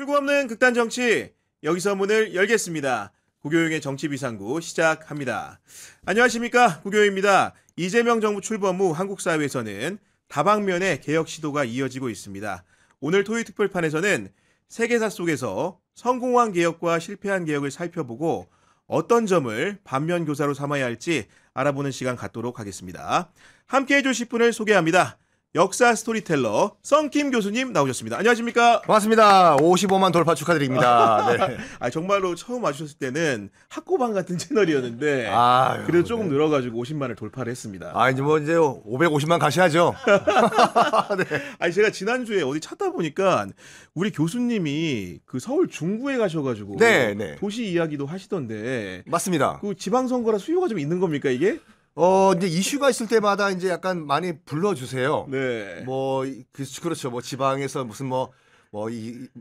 풀고 없는 극단 정치, 여기서 문을 열겠습니다. 구교용의 정치비상구 시작합니다. 안녕하십니까, 구교용입니다. 이재명 정부 출범 후 한국 사회에서는 다방면의 개혁 시도가 이어지고 있습니다. 오늘 토요일 특별판에서는 세계사 속에서 성공한 개혁과 실패한 개혁을 살펴보고 어떤 점을 반면교사로 삼아야 할지 알아보는 시간 갖도록 하겠습니다. 함께해 주실 분을 소개합니다. 역사 스토리텔러 썬킴 교수님 나오셨습니다. 안녕하십니까? 반갑습니다. 55만 돌파 축하드립니다. 네. 정말로 처음 와주셨을 때는 학고방 같은 채널이었는데 그래도 조금 늘어가지고 50만을 돌파를 했습니다. 이제 550만 가셔야죠. 네. 제가 지난주에 어디 찾다 보니까 우리 교수님이 그 서울 중구에 가셔가지고 네. 도시 이야기도 하시던데 맞습니다. 그 지방선거라 수요가 좀 있는 겁니까 이게? 이제 이슈가 있을 때마다 이제 약간 많이 불러주세요. 네. 그렇죠. 지방에서 무슨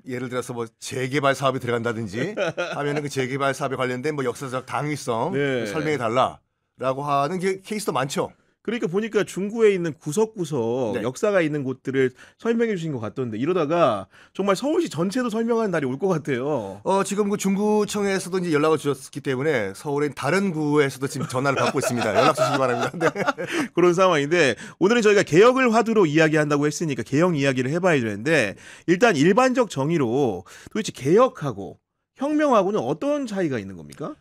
예를 들어서 재개발 사업이 들어간다든지 하면은 그 재개발 사업에 관련된 역사적 당위성 설명해 달라라고 하는 케이스도 많죠. 그러니까 보니까 중구에 있는 구석구석 역사가 있는 곳들을 설명해 주신 것 같던데 이러다가 정말 서울시 전체도 설명하는 날이 올 것 같아요. 지금 그 중구청에서도 이제 연락을 주셨기 때문에 서울의 다른 구에서도 지금 전화를 받고 있습니다. 연락 주시기 바랍니다. 네. 그런 상황인데 오늘은 저희가 개혁을 화두로 이야기한다고 했으니까 개혁 이야기를 해봐야 되는데 일단 일반적 정의로 도대체 개혁하고 혁명하고는 어떤 차이가 있는 겁니까?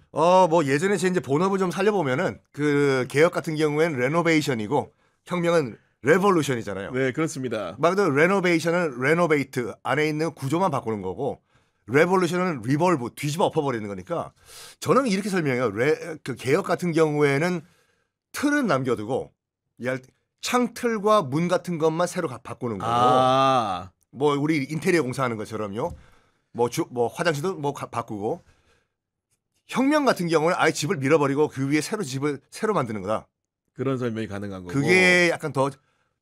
예전에 제 이제 본업을 좀 살려보면은 그 개혁 같은 경우에는 레노베이션이고 혁명은 레볼루션이잖아요. 네, 그렇습니다. 말 그대로 레노베이션은 레노베이트 안에 있는 구조만 바꾸는 거고 레볼루션은 리볼브 뒤집어 엎어버리는 거니까 저는 이렇게 설명해요. 그 개혁 같은 경우에는 틀은 남겨두고 창틀과 문 같은 것만 새로 바꾸는 거고 우리 인테리어 공사하는 것처럼요. 화장실도 바꾸고 혁명 같은 경우는 아예 집을 밀어버리고 그 위에 집을 새로 만드는 거다. 그런 설명이 가능한 거고. 그게 약간 더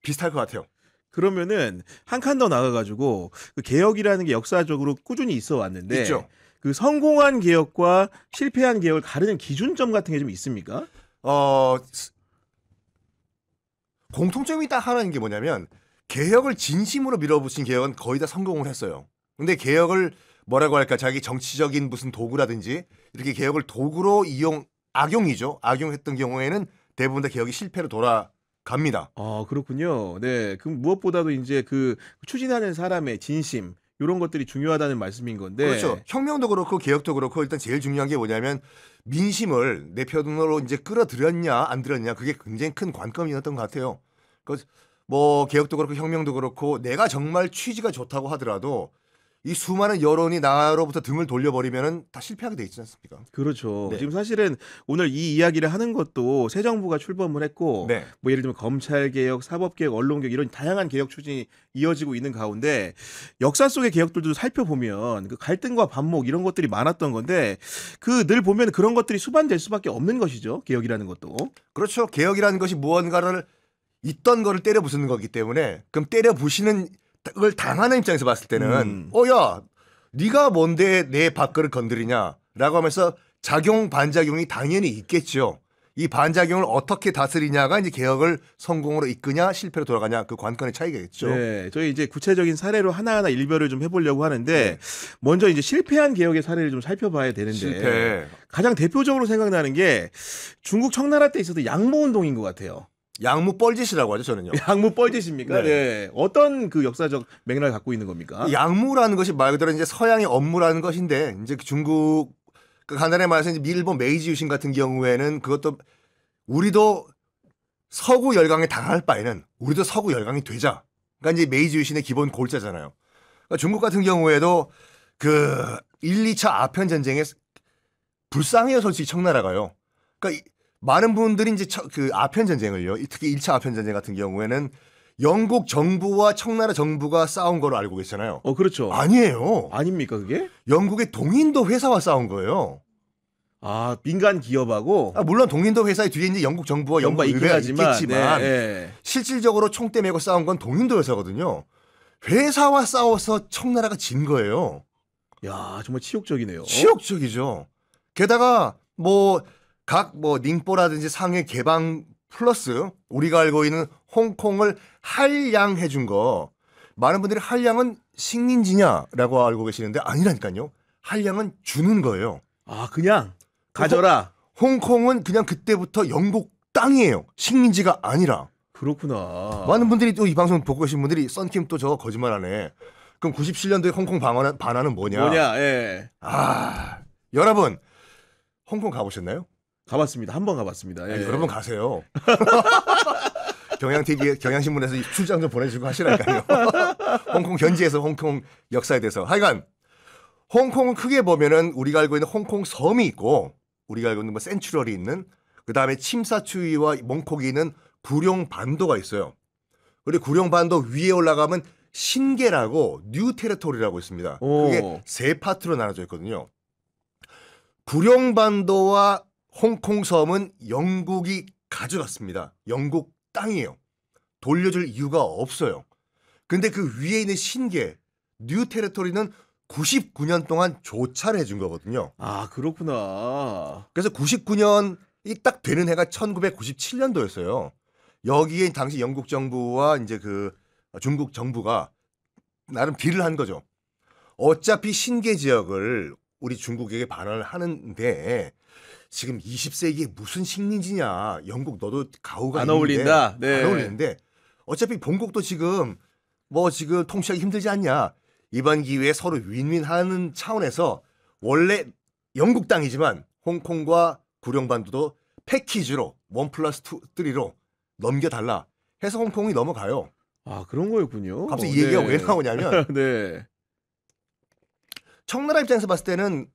비슷할 것 같아요. 그러면은 한 칸 더 나가가지고 그 개혁이라는 게 역사적으로 꾸준히 있어 왔는데 있죠. 그 성공한 개혁과 실패한 개혁을 가르는 기준점 같은 게 좀 있습니까? 공통점이 딱 하나인 게 뭐냐면 개혁을 진심으로 밀어붙인 개혁은 거의 다 성공을 했어요. 근데 개혁을 뭐라고 할까 자기 정치적인 무슨 도구라든지 이렇게 개혁을 도구로 악용했던 경우에는 대부분 다 개혁이 실패로 돌아갑니다. 그렇군요. 네, 그럼 무엇보다도 이제 그 추진하는 사람의 진심 이런 것들이 중요하다는 말씀인 건데. 그렇죠. 혁명도 그렇고 개혁도 그렇고 일단 제일 중요한 게 뭐냐면 민심을 내 편으로 이제 끌어들였냐 안 들였냐 그게 굉장히 큰 관건이었던 것 같아요. 개혁도 그렇고 혁명도 그렇고 내가 정말 취지가 좋다고 하더라도 이 수많은 여론이 나로부터 등을 돌려버리면은 다 실패하게 돼 있지 않습니까? 그렇죠. 네. 지금 사실은 오늘 이 이야기를 하는 것도 새 정부가 출범을 했고 예를 들면 검찰개혁, 사법개혁, 언론개혁 이런 다양한 개혁 추진이 이어지고 있는 가운데 역사 속의 개혁들도 살펴보면 그 갈등과 반목 이런 것들이 많았던 건데 늘 보면 그런 것들이 수반될 수밖에 없는 것이죠. 개혁이라는 것도. 그렇죠. 개혁이라는 것이 무언가를 있던 거를 때려 부수는 거기 때문에 그럼 때려 부시는 걸 당하는 입장에서 봤을 때는 야 네가 뭔데 내 밥그릇 건드리냐라고 하면서 작용 반작용이 당연히 있겠죠. 이 반작용을 어떻게 다스리냐가 이제 개혁을 성공으로 이끄냐 실패로 돌아가냐 그 관건의 차이겠죠. 네, 저희 이제 구체적인 사례로 하나하나 일별을 좀 해보려고 하는데 먼저 이제 실패한 개혁의 사례를 좀 살펴봐야 되는데 가장 대표적으로 생각나는 게 중국 청나라 때 있었던 양모운동인 것 같아요. 양무 뻘짓이라고 하죠, 저는요. 양무 뻘짓입니까? 네. 어떤 그 역사적 맥락을 갖고 있는 겁니까? 양무라는 것이 말 그대로 이제 서양의 업무라는 것인데 이제 중국 간단히 말해서 이제 일본 메이지 유신 같은 경우에는 그것도 우리도 서구 열강에 당할 바에는 우리도 서구 열강이 되자. 그러니까 이제 메이지 유신의 기본 골자잖아요. 그러니까 중국 같은 경우에도 그 1, 2차 아편 전쟁에 불쌍해요, 솔직히 청나라가요. 그러니까 많은 분들이 이제 그 아편 전쟁을요, 특히 1차 아편 전쟁 같은 경우에는 영국 정부와 청나라 정부가 싸운 거로 알고 계시잖아요. 그렇죠. 아니에요. 아닙니까, 그게? 영국의 동인도 회사와 싸운 거예요. 민간 기업하고? 물론 동인도 회사의 뒤에 이제 영국 정부와 영국 의회가 있겠지만 실질적으로 총대 메고 싸운 건 동인도 회사거든요. 회사와 싸워서 청나라가 진 거예요. 야, 정말 치욕적이네요. 치욕적이죠. 게다가 닝뽀라든지 상해 개방 플러스 우리가 알고 있는 홍콩을 할양해 준 거 많은 분들이 한량은 식민지냐라고 알고 계시는데 아니라니까요. 한량은 주는 거예요. 아, 그냥 가져라. 홍콩은 그냥 그때부터 영국 땅이에요. 식민지가 아니라. 그렇구나. 많은 분들이 또 이 방송 보고 계신 분들이 썬킴 또 저거 거짓말하네. 그럼 97년도에 홍콩 반환은 뭐냐? 뭐냐? 예. 아, 여러분 홍콩 가보셨나요? 가봤습니다. 한 번 가봤습니다. 예. 아니, 여러분 가세요. 경향TV, 경향신문에서 출장 좀 보내주고 하시라니까요. 홍콩 현지에서 홍콩 역사에 대해서. 하여간 홍콩은 크게 보면은 우리가 알고 있는 홍콩 섬이 있고 우리가 알고 있는 뭐 센츄럴이 있는 그 다음에 침사추이와 몽콕이 있는 구룡반도가 있어요. 그리고 구룡반도 위에 올라가면 신계라고 뉴 테리토리라고 있습니다. 그게 오. 세 파트로 나눠져 있거든요. 구룡반도와 홍콩 섬은 영국이 가져갔습니다. 영국 땅이에요. 돌려줄 이유가 없어요. 근데 그 위에 있는 신계 뉴 테리토리는 99년 동안 조차를 해준 거거든요. 아, 그렇구나. 그래서 99년이 딱 되는 해가 1997년도였어요. 여기에 당시 영국 정부와 이제 그 중국 정부가 나름 딜을 한 거죠. 어차피 신계 지역을 우리 중국에게 반환을 하는데 지금 20세기에 무슨 식민지냐. 영국 너도 가오가 안 있는데 어울린다. 네. 안 어울리는데 어차피 본국도 지금 지금 통치하기 힘들지 않냐. 이번 기회에 서로 윈윈하는 차원에서 원래 영국 땅이지만 홍콩과 구룡반도도 패키지로 1+2로 넘겨달라 해서 홍콩이 넘어가요. 아, 그런 거였군요. 갑자기 이 얘기가 왜 나오냐면 네. 청나라 입장에서 봤을 때는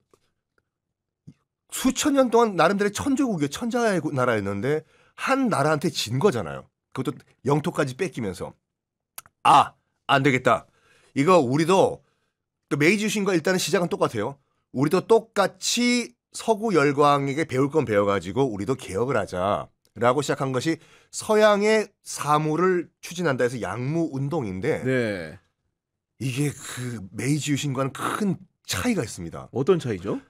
수천 년 동안 나름대로 천조국이요. 천자의 나라였는데 한 나라한테 진 거잖아요. 그것도 영토까지 뺏기면서. 아, 안 되겠다. 이거 우리도 또 메이지 유신과 일단은 시작은 똑같아요. 우리도 똑같이 서구 열강에게 배울 건 배워가지고 우리도 개혁을 하자라고 시작한 것이 서양의 사무를 추진한다 해서 양무 운동인데 네. 이게 그 메이지 유신과는 큰 차이가 있습니다. 어떤 차이죠?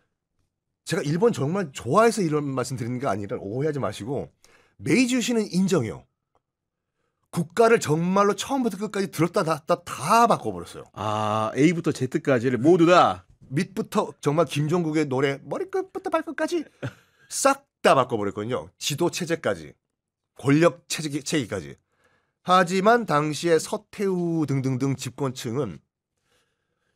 제가 일본 정말 좋아해서 이런 말씀 드리는 게 아니라 오해하지 마시고 메이지 유신은 인정해요. 국가를 정말로 처음부터 끝까지 들었다 놨다 다 바꿔버렸어요. 아, A부터 Z까지를 모두 다. 밑부터 정말 김종국의 노래 머리끝부터 발끝까지 싹 다 바꿔버렸거든요. 지도 체제까지 권력 체계까지. 하지만 당시에 서태후 등등등 집권층은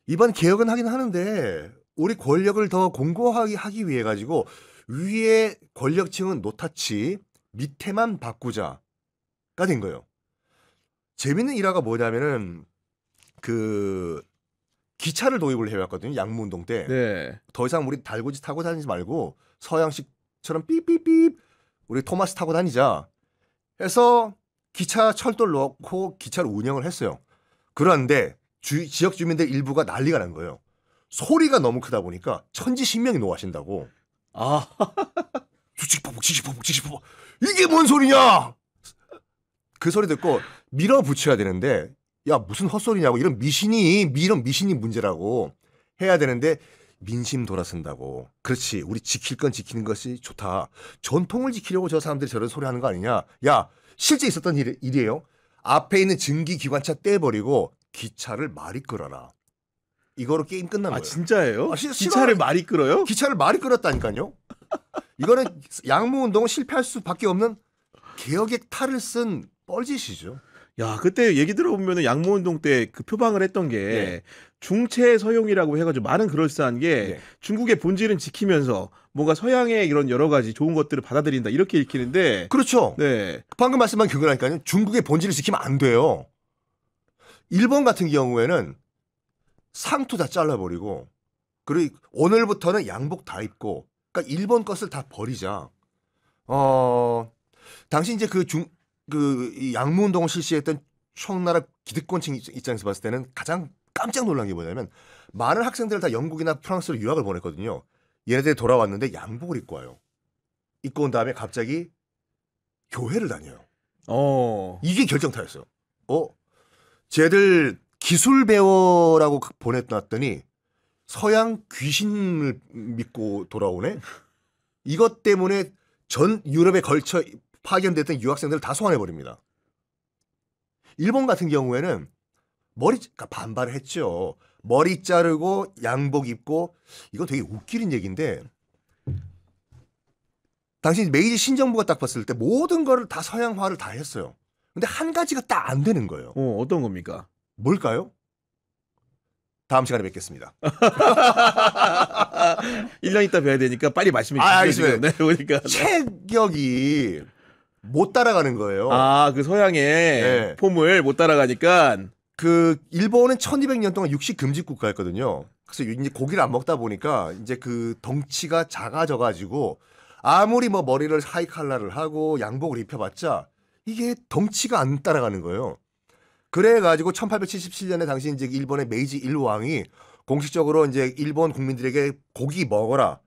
이번 개혁은 하긴 하는데 우리 권력을 더 공고하게 하기 위해 가지고 위에 권력층은 노타치 밑에만 바꾸자가 된 거예요. 재밌는 일화가 뭐냐면은 그 기차를 도입을 해왔거든요. 양무운동 때. 네. 더 이상 우리 달고지 타고 다니지 말고 서양식처럼 삐삐삐 우리 토마스 타고 다니자 해서 기차 철도를 넣고 기차를 운영을 했어요. 그런데 지역 주민들 일부가 난리가 난 거예요. 소리가 너무 크다 보니까 천지신명이 노하신다고. 아, 지지포복 이게 뭔 소리냐. 그 소리 듣고 밀어붙여야 되는데 야 무슨 헛소리냐고 이런 미신이 문제라고 해야 되는데 민심 돌아선다고. 그렇지 우리 지킬 건 지키는 것이 좋다. 전통을 지키려고 저 사람들이 저런 소리 하는 거 아니냐. 야 실제 있었던 일이에요. 앞에 있는 증기기관차 떼버리고 기차를 말이 끌어라. 이거로 게임 끝난 거예요. 진짜예요? 아, 기차를 말이 끌어요? 기차를 말이 끌었다니까요. 이거는 양무운동을 실패할 수밖에 없는 개혁의 탈을 쓴 뻘짓이죠. 야, 그때 얘기 들어보면 양모운동 때 그 표방을 했던 게 네. 중체 서용이라고 해가지고 말은 그럴싸한 게 네. 중국의 본질은 지키면서 뭔가 서양의 이런 여러 가지 좋은 것들을 받아들인다 이렇게 읽히는데 그렇죠. 네. 방금 말씀한 그거라니까요. 중국의 본질을 지키면 안 돼요. 일본 같은 경우에는 상투 다 잘라버리고 그리고 오늘부터는 양복 다 입고 그러니까 일본 것을 다 버리자. 당시 이제 이 양무운동을 실시했던 청나라 기득권층 입장에서 봤을 때는 가장 깜짝 놀란 게 뭐냐면 많은 학생들을 다 영국이나 프랑스로 유학을 보냈거든요. 얘네들이 돌아왔는데 양복을 입고 와요. 입고 온 다음에 갑자기 교회를 다녀요. 이게 결정타였어요. 쟤들 기술 배워라고 보냈더니 서양 귀신을 믿고 돌아오네. 이것 때문에 전 유럽에 걸쳐 파견됐던 유학생들을 다 소환해버립니다. 일본 같은 경우에는 그러니까 반발을 했죠. 머리 자르고 양복 입고 이거 되게 웃기는 얘기인데 당시 메이지 신정부가 딱 봤을 때 모든 거를 다 서양화를 다 했어요. 근데 한 가지가 딱 안 되는 거예요. 어떤 겁니까? 뭘까요? 다음 시간에 뵙겠습니다. 1년 있다 뵈야 되니까 빨리 말씀해 주시죠. 알겠습니다. 지금. 네, 보니까. 체격이 못 따라가는 거예요. 그 서양의 네. 폼을 못 따라가니까. 그 일본은 1200년 동안 육식 금지 국가였거든요. 그래서 이제 고기를 안 먹다 보니까 이제 그 덩치가 작아져 가지고 아무리 뭐 머리를 하이 칼라를 하고 양복을 입혀봤자 이게 덩치가 안 따라가는 거예요. 그래 가지고 1877년에 당시 이제 일본의 메이지 1왕이 공식적으로 이제 일본 국민들에게 고기 먹어라.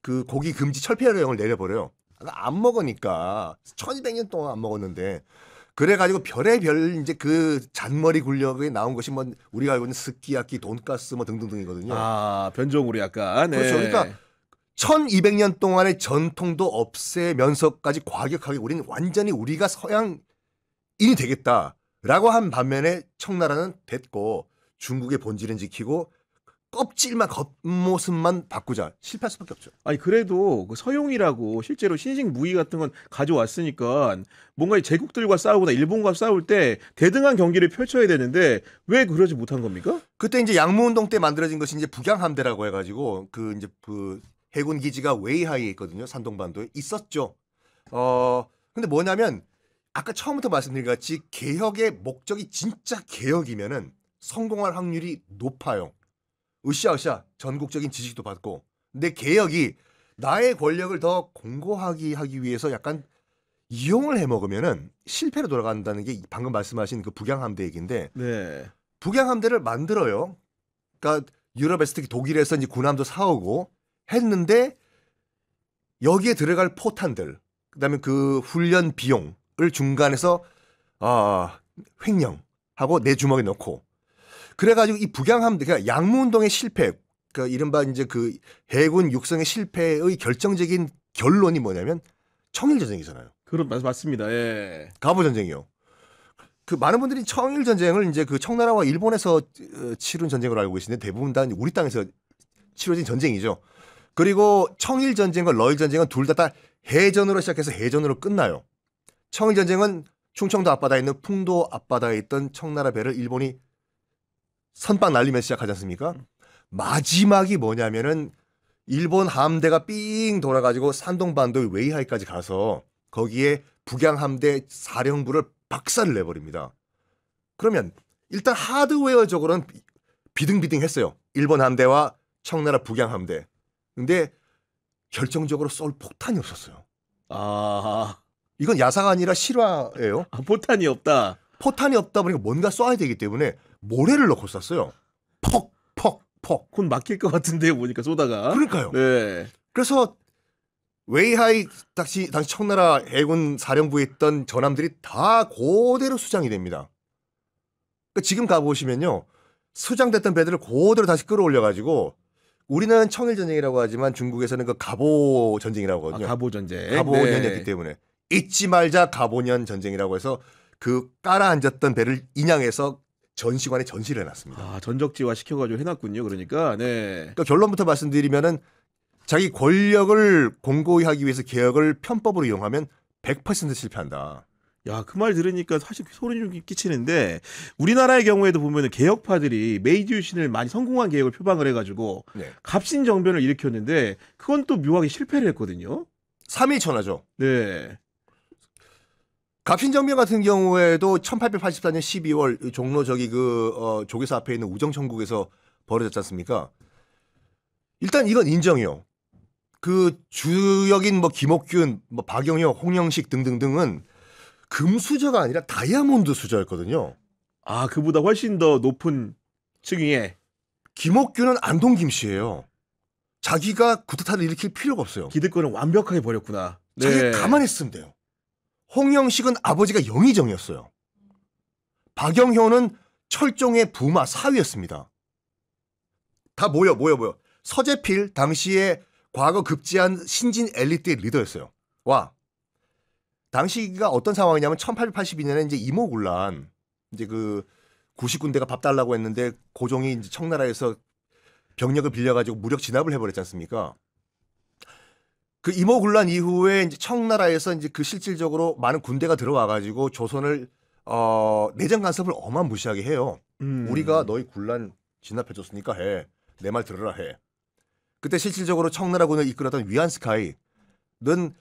그 고기 금지 철폐령을 내려버려요. 안 먹으니까 1200년 동안 안 먹었는데 그래가지고 별의별 이제 그 잔머리 굴력이 나온 것이 뭐 우리가 알고 있는 스키야키, 돈가스 뭐 등등등이거든요. 변종으로 약간. 네. 그렇죠. 그러니까 1200년 동안의 전통도 없애면서까지 과격하게 우리는 완전히 우리가 서양인이 되겠다라고 한 반면에 청나라는 됐고 중국의 본질은 지키고 껍질만 겉모습만 바꾸자. 실패할 수밖에 없죠. 아니 그래도 그 서용이라고 실제로 신식 무기 같은 건 가져왔으니까 뭔가 이 제국들과 싸우거나 일본과 싸울 때 대등한 경기를 펼쳐야 되는데 왜 그러지 못한 겁니까? 그때 이제 양무운동 때 만들어진 것이 이제 북양함대라고 해가지고 그 이제 그 해군 기지가 웨이하이에 있거든요. 산동반도에 있었죠. 근데 뭐냐면 아까 처음부터 말씀드린 것 같이 개혁의 목적이 진짜 개혁이면은 성공할 확률이 높아요. 으쌰으쌰 전국적인 지식도 받고. 근데 개혁이 나의 권력을 더 공고하게 하기 위해서 약간 이용을 해먹으면은 실패로 돌아간다는 게 방금 말씀하신 그 북양함대 얘기인데 네. 북양함대를 만들어요. 그러니까 유럽에서 특히 독일에서 이제 군함도 사오고 했는데 여기에 들어갈 포탄들 그다음에 그 훈련 비용을 중간에서 횡령하고 내 주머니에 넣고 그래가지고 이 북양함대 그러니까 양무운동의 실패 그 이른바 이제 그 해군 육성의 실패의 결정적인 결론이 뭐냐면 청일전쟁이잖아요. 그런 맞습니다. 예. 갑오전쟁이요. 그 많은 분들이 청일전쟁을 이제 그 청나라와 일본에서 치룬 전쟁으로 알고 계시는데 대부분 다 우리 땅에서 치러진 전쟁이죠. 그리고 청일전쟁과 러일전쟁은 둘 다 해전으로 시작해서 해전으로 끝나요. 청일전쟁은 충청도 앞바다에 있는 풍도 앞바다에 있던 청나라 배를 일본이 선빵 날리면서 시작하지 않습니까? 마지막이 뭐냐면은 일본 함대가 삥 돌아가지고 산동반도의 웨이하이까지 가서 거기에 북양함대 사령부를 박살을 내버립니다. 그러면 일단 하드웨어적으로는 비등비등했어요. 일본 함대와 청나라 북양함대. 근데 결정적으로 쏠 폭탄이 없었어요. 이건 야사가 아니라 실화예요. 포탄이 없다. 포탄이 없다 보니까 뭔가 쏴야 되기 때문에 모래를 넣고 쐈어요. 퍽, 퍽, 퍽. 곧 막힐 것 같은데요, 보니까 쏘다가. 그러니까요. 네. 그래서 웨이하이 당시 청나라 해군 사령부에 있던 전함들이 다 그대로 수장이 됩니다. 그러니까 지금 가보시면요. 수장됐던 배들을 그대로 다시 끌어올려가지고 우리는 청일전쟁이라고 하지만 중국에서는 그 갑오전쟁이라고 하거든요. 갑오전쟁. 갑오년이었기 때문에 잊지 말자 갑오년 전쟁이라고 해서 그 깔아앉았던 배를 인양해서 전시관에 전시를 해놨습니다. 전적지화 시켜가지고 해놨군요. 그러니까. 네. 그러니까 결론부터 말씀드리면은 자기 권력을 공고히 하기 위해서 개혁을 편법으로 이용하면 100% 실패한다. 야, 그 말 들으니까 사실 소리 좀 끼치는데 우리나라의 경우에도 보면은 개혁파들이 메이지 유신을 많이 성공한 개혁을 표방을 해가지고 네. 갑신정변을 일으켰는데 그건 또 묘하게 실패를 했거든요. 3일천하죠. 네. 갑신정변 같은 경우에도 1884년 12월 종로 저기 조계사 앞에 있는 우정천국에서 벌어졌지 않습니까? 일단 이건 인정이요. 그 주역인 뭐 김옥균, 뭐 박영효, 홍영식 등등등은 금수저가 아니라 다이아몬드 수저였거든요. 그보다 훨씬 더 높은 층위에. 김옥균은 안동 김씨예요. 자기가 구태타를 일으킬 필요가 없어요. 기득권을 완벽하게 버렸구나. 네. 자기가 가만히 있으면 돼요. 홍영식은 아버지가 영의정이었어요. 박영효는 철종의 부마 사위였습니다. 다 모여. 서재필 당시에 과거 급제한 신진 엘리트의 리더였어요. 당시가 어떤 상황이냐면 1882년에 이제 이모군란 이제 그 90군데가 밥 달라고 했는데 고종이 이제 청나라에서 병력을 빌려가지고 무력 진압을 해버렸지 않습니까? 그 이모군란 이후에 이제 청나라에서 이제 그 실질적으로 많은 군대가 들어와가지고 조선을 내정 간섭을 어마무시하게 해요. 우리가 너희 군란 진압해줬으니까 해. 내 말 들으라 해. 그때 실질적으로 청나라군을 이끌었던 위안스카이 는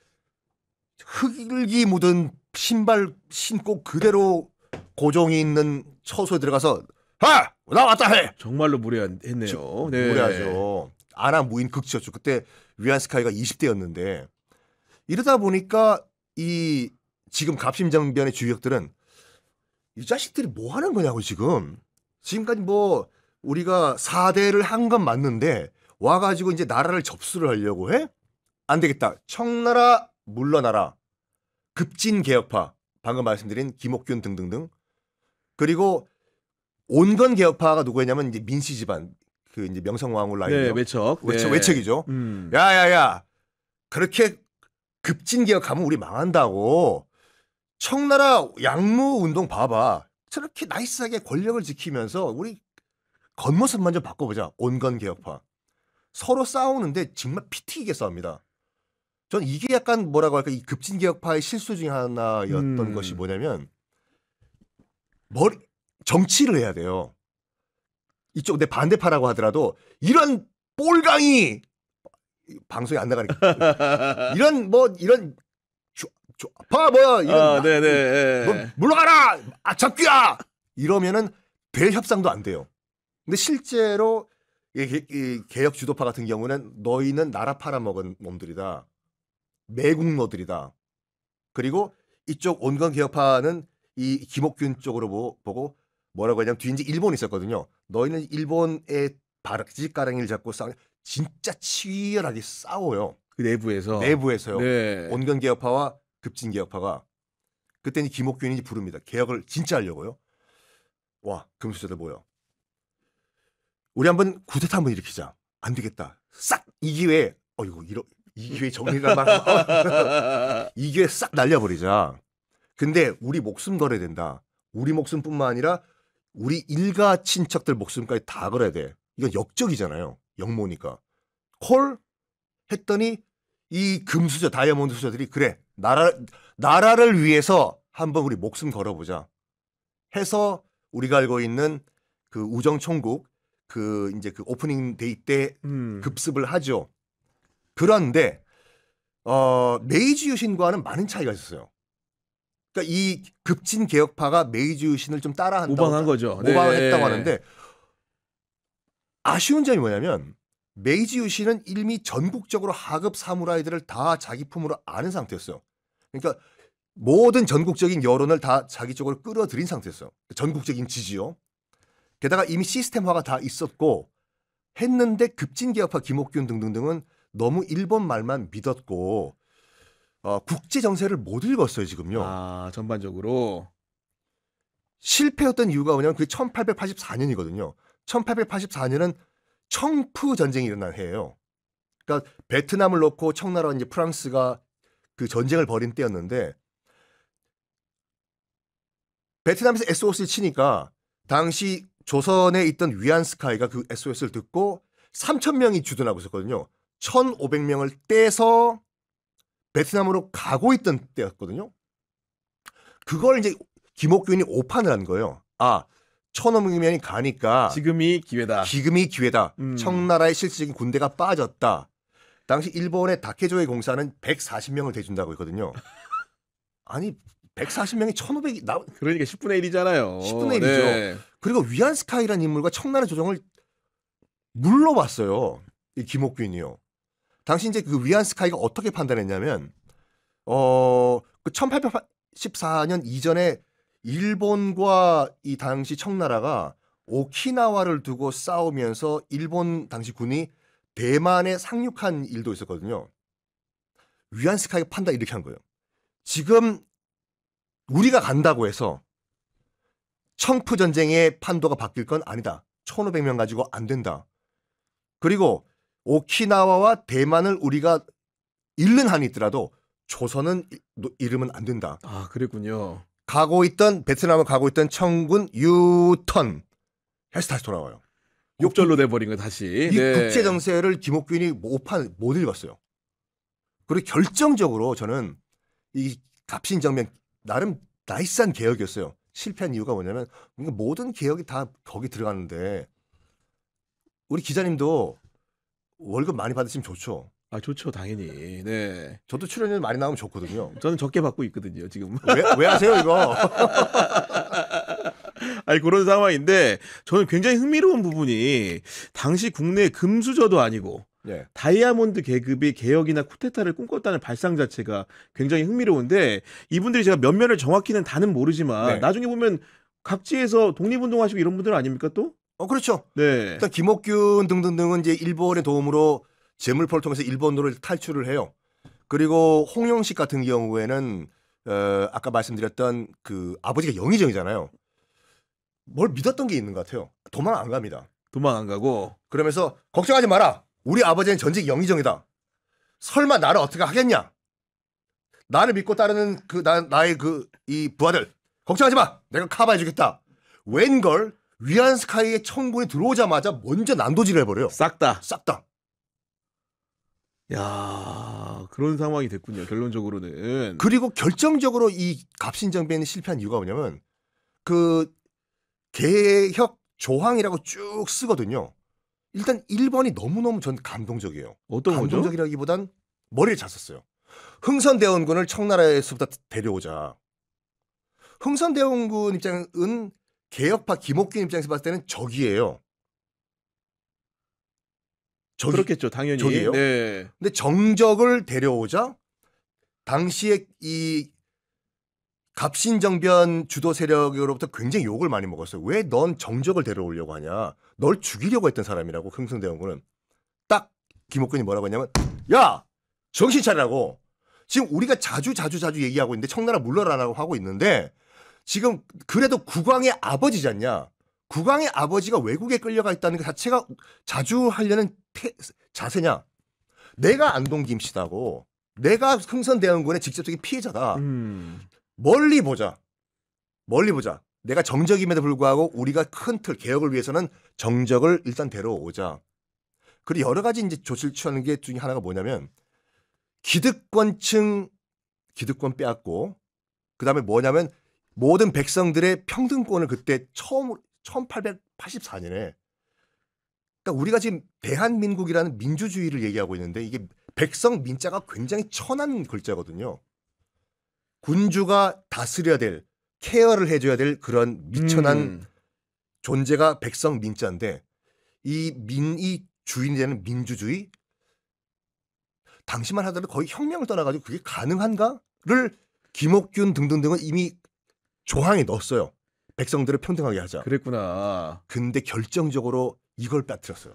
흙이 묻은 신발 신고 그대로 고종이 있는 처소에 들어가서 나 왔다 해. 정말로 무례했네요. 네. 무례하죠. 아나무인 극치였죠. 그때 위안스카이가 20대였는데 이러다 보니까 이 지금 갑심정변의 주역들은 이 자식들이 뭐 하는 거냐고 지금까지 뭐 우리가 4대를 한 건 맞는데 와가지고 이제 나라를 접수를 하려고 해? 안 되겠다. 청나라 물러나라. 급진 개혁파 방금 말씀드린 김옥균 등등등 그리고 온건 개혁파가 누구였냐면 이제 민씨 집안 그 이제 명성왕후 라인 네, 외척. 네. 외척이죠. 야야야 그렇게 급진 개혁하면 우리 망한다고. 청나라 양무 운동 봐봐. 저렇게 나이스하게 권력을 지키면서 우리 겉모습 먼저 바꿔보자. 온건 개혁파. 서로 싸우는데 정말 피 튀기게 싸웁니다. 전 이게 약간 뭐라고 할까 이 급진 개혁파의 실수 중에 하나였던 것이 뭐냐면 정치를 해야 돼요. 이쪽 내 반대파라고 하더라도 이런 꼴강이 방송에 안 나가니까 이런 좌파 뭐야 이런 네네. 물러가라 잡귀야 이러면은 될 협상도 안 돼요. 근데 실제로 이 개혁 주도파 같은 경우는 너희는 나라 팔아먹은 놈들이다. 매국노들이다. 그리고 이쪽 온건 개혁파는 이 김옥균 쪽으로 보고 뭐라고 하냐면 뒤에 이제 일본이 있었거든요. 너희는 일본의 바락지가랑이를 잡고 진짜 치열하게 싸워요. 그 내부에서요. 네. 온건 개혁파와 급진 개혁파가 그때는 김옥균이 부릅니다. 개혁을 진짜 하려고요. 와 금수저들 모여. 우리 한번 쿠데타 한번 일으키자. 안 되겠다. 싹 이 기회에 이 기회에 정리가 막 이 기회에 싹 날려버리자. 근데 우리 목숨 걸어야 된다. 우리 목숨뿐만 아니라 우리 일가 친척들 목숨까지 다 걸어야 돼. 이건 역적이잖아요. 역모니까. 콜 했더니 이 금수저 다이아몬드 수저들이 그래 나라를 위해서 한번 우리 목숨 걸어보자 해서 우리가 알고 있는 그 우정총국 그 이제 그 오프닝 데이 때 급습을 하죠. 그런데 메이지 유신과는 많은 차이가 있었어요. 그러니까 이 급진 개혁파가 메이지 유신을 좀 따라한다고 모방한 거죠. 모방을 네. 했다고 하는데 아쉬운 점이 뭐냐면 메이지 유신은 이미 전국적으로 하급 사무라이들을 다 자기 품으로 아는 상태였어요. 그러니까 모든 전국적인 여론을 다 자기 쪽으로 끌어들인 상태였어요. 전국적인 지지요. 게다가 이미 시스템화가 다 있었고 했는데 급진개혁파 김옥균 등등등은 너무 일본 말만 믿었고 국제 정세를 못 읽었어요 지금요. 아 전반적으로 실패였던 이유가 뭐냐면 그게 1884년이거든요. 1884년은 청푸 전쟁이 일어난 해예요. 그러니까 베트남을 놓고 청나라와 이제 프랑스가 그 전쟁을 벌인 때였는데 베트남에서 SOS를 치니까 당시 조선에 있던 위안스카이가 그 SOS를 듣고 3,000명이 주둔하고 있었거든요. 1,500명을 떼서 베트남으로 가고 있던 때였거든요. 그걸 이제 김옥균이 오판을 한 거예요. 1,500명이 가니까 지금이 기회다. 청나라의 실질적인 군대가 빠졌다. 당시 일본의 다케조의 공사는 140명을 대준다고 했거든요. 아니 140명이 1,500이 그러니까 10분의 1이잖아요. 10분의 1이죠. 네. 그리고 위안스카이라는 인물과 청나라 조정을 물러봤어요. 이 김옥균이요. 당시 이제 그 위안스카이가 어떻게 판단했냐면 그 1884년 이전에 일본과 이 당시 청나라가 오키나와를 두고 싸우면서 일본 당시 군이 대만에 상륙한 일도 있었거든요. 위안스카이가 판단 이렇게 한 거예요. 지금 우리가 간다고 해서 청푸 전쟁의 판도가 바뀔 건 아니다. 1,500명 가지고 안 된다. 그리고 오키나와와 대만을 우리가 잃는 한이 있더라도 조선은 잃으면 안 된다. 그랬군요. 베트남을 가고 있던 청군 유턴 해서 다시 돌아와요. 욕절로 돼버린 거 다시. 이 네. 국제 정세를 김옥균이 못 읽었어요. 그리고 결정적으로 저는 이 갑신정변 나름 나이스한 개혁이었어요. 실패한 이유가 뭐냐면 모든 개혁이 다 거기 들어가는데 우리 기자님도 월급 많이 받으시면 좋죠. 아 좋죠 당연히. 네. 저도 출연료 많이 나오면 좋거든요. 저는 적게 받고 있거든요 지금. 왜 하세요 이거? 아니 그런 상황인데 저는 굉장히 흥미로운 부분이 당시 국내 금수저도 아니고 네. 다이아몬드 계급이 개혁이나 쿠데타를 꿈꿨다는 발상 자체가 굉장히 흥미로운데 이분들이 제가 면면을 정확히는 다는 모르지만 네. 나중에 보면 각지에서 독립운동하시고 이런 분들 아닙니까 또? 그렇죠. 네. 일단 김옥균 등등등은 이제 일본의 도움으로 재물포를 통해서 일본으로 탈출을 해요. 그리고 홍영식 같은 경우에는 아까 말씀드렸던 그 아버지가 영의정이잖아요. 뭘 믿었던 게 있는 것 같아요. 도망 안 갑니다. 도망 안 가고. 그러면서 걱정하지 마라. 우리 아버지는 전직 영의정이다. 설마 나를 어떻게 하겠냐? 나를 믿고 따르는 나의 이 부하들 걱정하지 마. 내가 커버해주겠다. 웬걸 위안스카이의 청군이 들어오자마자 먼저 난도질을 해버려요. 싹 다. 싹 다. 야 그런 상황이 됐군요. 결론적으로는. 그리고 결정적으로 이 갑신정변이 실패한 이유가 뭐냐면 그 개혁 조항이라고 쭉 쓰거든요. 일단 1번이 너무너무 전 감동적이에요. 어떤 거죠? 감동적이라기보단 머리를 잘 썼어요. 흥선대원군을 청나라에서부터 데려오자. 흥선대원군 입장은 개혁파 김옥균 입장에서 봤을 때는 적이에요. 그렇겠죠, 당연히. 적이에요? 네. 근데 정적을 데려오자 당시에 이 갑신정변 주도 세력으로부터 굉장히 욕을 많이 먹었어요. 왜 넌 정적을 데려오려고 하냐? 널 죽이려고 했던 사람이라고 흥선대원군은. 딱 김옥균이 뭐라고 했냐면 야! 정신 차리라고. 지금 우리가 자주 얘기하고 있는데 청나라 물러라라고 하고 있는데 지금 그래도 국왕의 아버지지 않냐? 국왕의 아버지가 외국에 끌려가 있다는 것 자체가 자주 하려는 자세냐? 내가 안동 김씨다고. 내가 흥선대원군의 직접적인 피해자다. 멀리 보자. 내가 정적임에도 불구하고 우리가 큰 틀 개혁을 위해서는 정적을 일단 데려오자. 그리고 여러 가지 이제 조치를 취하는 게 중에 하나가 뭐냐면 기득권 빼앗고 그다음에 뭐냐면 모든 백성들의 평등권을 그때 1884년에 그러니까 우리가 지금 대한민국이라는 민주주의를 얘기하고 있는데 이게 백성 민자가 굉장히 천한 글자거든요. 군주가 다스려야 될 케어를 해줘야 될 그런 미천한 존재가 백성 민자인데 이 주인이 되는 민주주의 당시만 하더라도 거의 혁명을 떠나가지고 그게 가능한가를 김옥균 등등등은 이미 조항에 넣었어요. 백성들을 평등하게 하자. 그랬구나. 근데 결정적으로 이걸 빠뜨렸어요.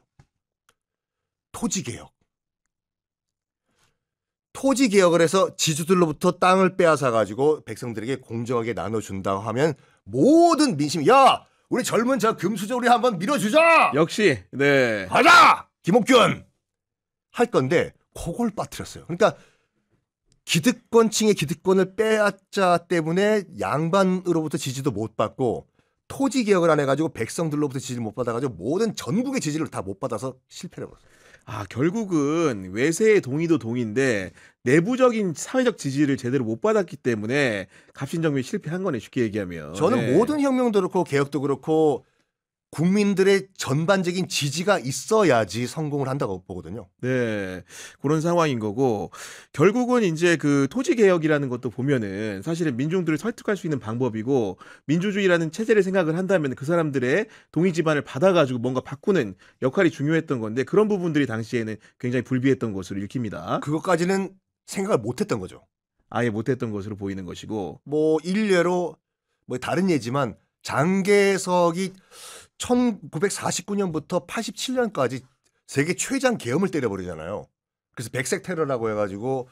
토지개혁. 토지개혁을 해서 지주들로부터 땅을 빼앗아가지고 백성들에게 공정하게 나눠준다고 하면 모든 민심이 야! 우리 젊은 저 금수저 우리 한번 밀어주자! 역시 네. 가자! 김옥균! 할 건데 그걸 빠뜨렸어요. 그러니까 기득권층의 기득권을 빼앗자 때문에 양반으로부터 지지도 못 받고 토지 개혁을 안 해가지고 백성들로부터 지지를 못 받아가지고 모든 전국의 지지를 다 못 받아서 실패를 해버렸어요. 아 결국은 외세의 동의도 동의인데 내부적인 사회적 지지를 제대로 못 받았기 때문에 갑신정변이 실패한 거네 쉽게 얘기하면. 저는 네. 모든 혁명도 그렇고 개혁도 그렇고 국민들의 전반적인 지지가 있어야지 성공을 한다고 보거든요. 네. 그런 상황인 거고 결국은 이제 그 토지 개혁이라는 것도 보면은 사실은 민중들을 설득할 수 있는 방법이고 민주주의라는 체제를 생각을 한다면 그 사람들의 동의 지반을 받아 가지고 뭔가 바꾸는 역할이 중요했던 건데 그런 부분들이 당시에는 굉장히 불비했던 것으로 읽힙니다. 그것까지는 생각을 못 했던 거죠. 아예 못 했던 것으로 보이는 것이고. 뭐 일례로 뭐 다른 예지만 장개석이 1949년부터 87년까지 세계 최장 계엄을 때려버리잖아요. 그래서 백색 테러라고 해가지고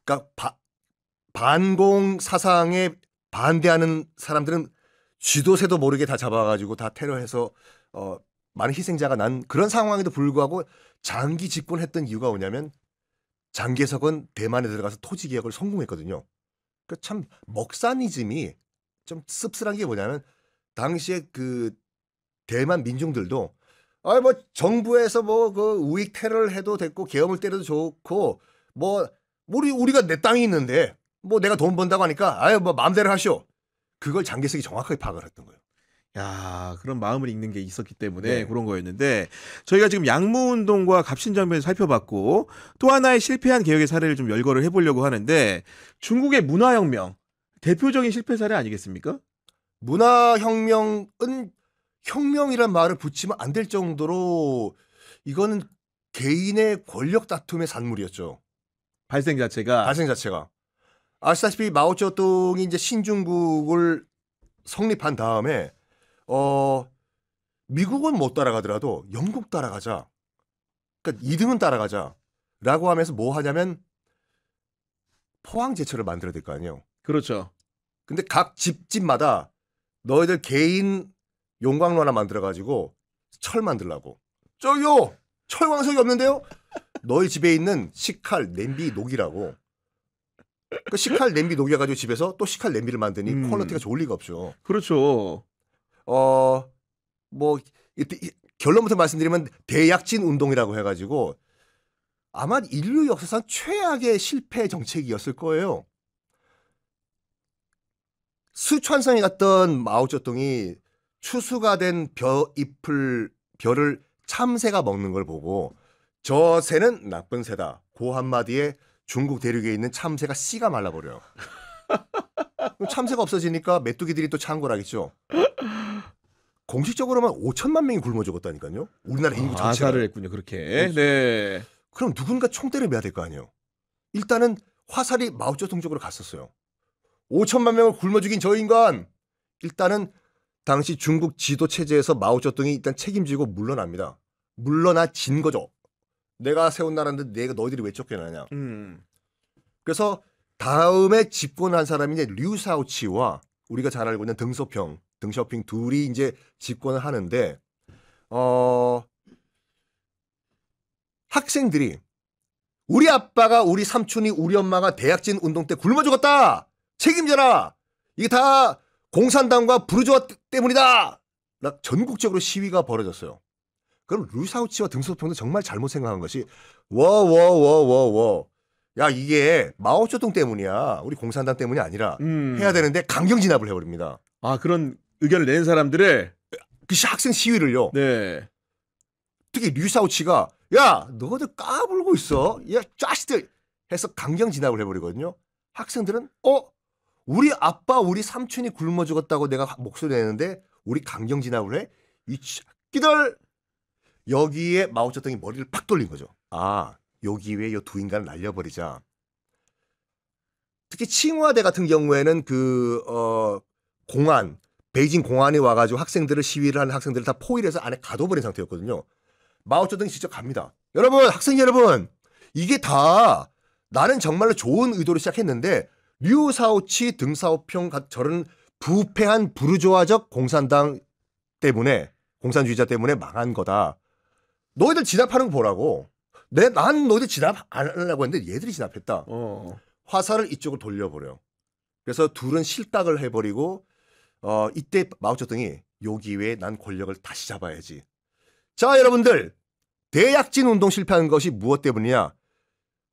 그러니까 반공 사상에 반대하는 사람들은 쥐도새도 모르게 다 잡아가지고 다 테러해서 많은 희생자가 난 그런 상황에도 불구하고 장기 집권했던 이유가 뭐냐면 장개석은 대만에 들어가서 토지 개혁을 성공했거든요. 그 참 먹사니즘이 좀 씁쓸한 게 뭐냐면 당시에 그 대만 민중들도 뭐 정부에서 뭐 그 우익 테러를 해도 됐고 계엄을 때려도 좋고 뭐 우리가 내 땅이 있는데 뭐 내가 돈 번다고 하니까 뭐 마음대로 하시오. 그걸 장개석이 정확하게 파악을 했던 거예요. 야, 그런 마음을 읽는 게 있었기 때문에 네. 그런 거였는데 저희가 지금 양무운동과 갑신정변을 살펴봤고 또 하나의 실패한 개혁의 사례를 좀 열거를 해보려고 하는데 중국의 문화혁명 대표적인 실패 사례 아니겠습니까? 문화혁명은 혁명이란 말을 붙이면 안 될 정도로 이거는 개인의 권력 다툼의 산물이었죠. 발생 자체가. 발생 자체가. 아시다시피 마오쩌둥이 이제 신중국을 성립한 다음에 미국은 못 따라가더라도 영국 따라가자. 그러니까 2등은 따라가자라고 하면서 뭐 하냐면 포항제철을 만들어야 될 거 아니에요. 그렇죠. 근데 각 집집마다 너희들 개인 용광로 하나 만들어가지고 철 만들라고. 저기요 철광석이 없는데요. 너희 집에 있는 식칼 냄비 녹이라고. 그 식칼 냄비 녹여가지고 집에서 또 식칼 냄비를 만드니 퀄리티가 좋을 리가 없죠. 그렇죠. 뭐 결론부터 말씀드리면 대약진 운동이라고 해가지고 아마 인류 역사상 최악의 실패 정책이었을 거예요. 스촨성에 갔던 마오쩌둥이 추수가 된 별을 참새가 먹는 걸 보고 저 새는 나쁜 새다. 그 한마디에 중국 대륙에 있는 참새가 씨가 말라버려요. 참새가 없어지니까 메뚜기들이 또 창궐하겠죠. 공식적으로만 5천만 명이 굶어 죽었다니까요. 우리나라 인구 전체가. 아사를 했군요. 그렇게. 네. 그럼 누군가 총대를 매야 될 거 아니에요. 일단은 화살이 마오쩌둥 쪽으로 갔었어요. 5천만 명을 굶어 죽인 저 인간. 일단은 당시 중국 지도 체제에서 마오쩌둥이 일단 책임지고 물러납니다. 물러나진 거죠. 내가 세운 나라인데 내가 너희들이 왜 쫓겨나냐. 그래서 다음에 집권한 사람이 이제 류사오치와 우리가 잘 알고 있는 덩샤오핑 둘이 이제 집권을 하는데 학생들이 우리 아빠가 우리 삼촌이 우리 엄마가 대약진 운동 때 굶어 죽었다. 책임져라. 이게 다 공산당과 부르주아 때문이다. 전국적으로 시위가 벌어졌어요. 그럼 류사오치와 덩샤오핑도 정말 잘못 생각한 것이 야 이게 마오쩌둥 때문이야. 우리 공산당 때문이 아니라 해야 되는데 강경 진압을 해버립니다. 아, 그런 의견을 낸 사람들을 그 학생 시위를요. 네. 특히 류사오치가 야 너희들 까불고 있어. 야 짜식들 해서 강경 진압을 해버리거든요. 학생들은 우리 아빠 우리 삼촌이 굶어 죽었다고 내가 목소리 내는데 우리 강경 진압을 해? 이 새끼들. 여기에 마오쩌둥이 머리를 팍 돌린 거죠. 아 여기 위에 이 두 인간을 날려버리자. 특히 칭화대 같은 경우에는 공안 베이징 공안에 와가지고 학생들을 시위를 하는 학생들을 다 포위해서 안에 가둬버린 상태였거든요. 마오쩌둥이 직접 갑니다. 여러분 학생 여러분 이게 다 나는 정말로 좋은 의도로 시작했는데 류사오치 덩샤오핑 저런 부패한 부르주아적 공산당 때문에 공산주의자 때문에 망한 거다. 너희들 진압하는 거 보라고. 난 너희들 진압 안 하려고 했는데 얘들이 진압했다. 화살을 이쪽으로 돌려버려요. 그래서 둘은 실각을 해버리고 이때 마오쩌둥이 요 기회에 난 권력을 다시 잡아야지. 자 여러분들 대약진 운동 실패한 것이 무엇 때문이냐.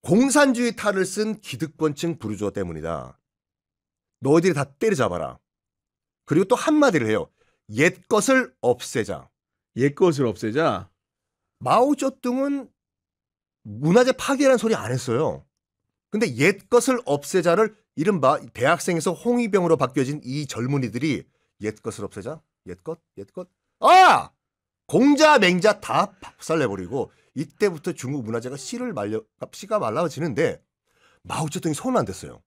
공산주의 탈을 쓴 기득권층 부르주아 때문이다. 너희들이 다 때려잡아라. 그리고 또 한마디를 해요. 옛 것을 없애자. 옛 것을 없애자. 마오쩌둥은 문화재 파괴라는 소리 안 했어요. 근데 옛 것을 없애자를 이른바 대학생에서 홍위병으로 바뀌어진 이 젊은이들이 옛 것을 없애자? 옛 것? 아! 공자 맹자 다 박살내버리고 이때부터 중국 문화재가 씨가 말라지는데 마오쩌둥이 손은 안 댔어요.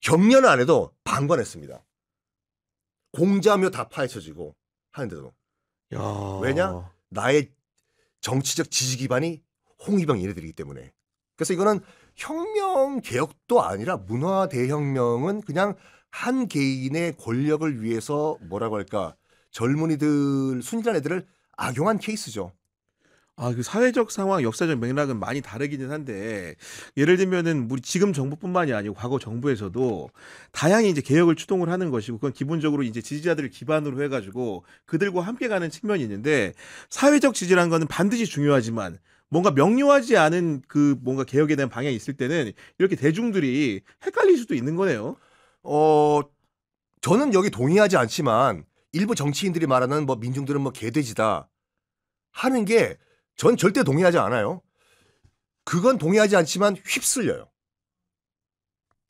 격려는 안 해도 방관했습니다. 공자묘 다 파헤쳐지고 하는데도. 야. 왜냐? 나의 정치적 지지 기반이 홍위병 얘네들이기 때문에. 그래서 이거는 혁명 개혁도 아니라 문화 대혁명은 그냥 한 개인의 권력을 위해서 뭐라고 할까 젊은이들 순진한 애들을 악용한 케이스죠. 그 사회적 상황, 역사적 맥락은 많이 다르기는 한데 예를 들면은 우리 지금 정부뿐만이 아니고 과거 정부에서도 다양히 이제 개혁을 추동을 하는 것이고 그건 기본적으로 이제 지지자들을 기반으로 해가지고 그들과 함께 가는 측면이 있는데 사회적 지지라는 거는 반드시 중요하지만 뭔가 명료하지 않은 그 뭔가 개혁에 대한 방향이 있을 때는 이렇게 대중들이 헷갈릴 수도 있는 거네요. 저는 여기 동의하지 않지만 일부 정치인들이 말하는 뭐 민중들은 뭐 개돼지다 하는 게 전 절대 동의하지 않아요. 그건 동의하지 않지만 휩쓸려요.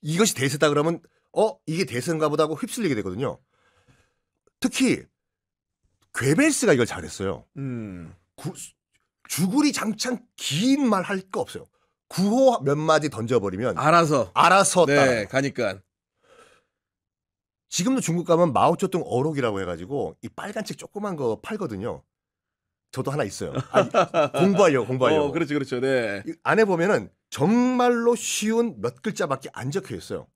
이것이 대세다 그러면 이게 대세인가 보다 하고 휩쓸리게 되거든요. 특히 괴벨스가 이걸 잘했어요. 주구리 장창 긴 말 할 거 없어요. 구호 몇 마디 던져버리면 알아서 따라. 네, 가니까. 지금도 중국 가면 마오쩌둥 어록이라고 해가지고 이 빨간 책 조그만 거 팔거든요. 저도 하나 있어요. 공부하려고. 그렇죠. 네. 이 안에 보면은 정말로 쉬운 몇 글자밖에 안 적혀 있어요.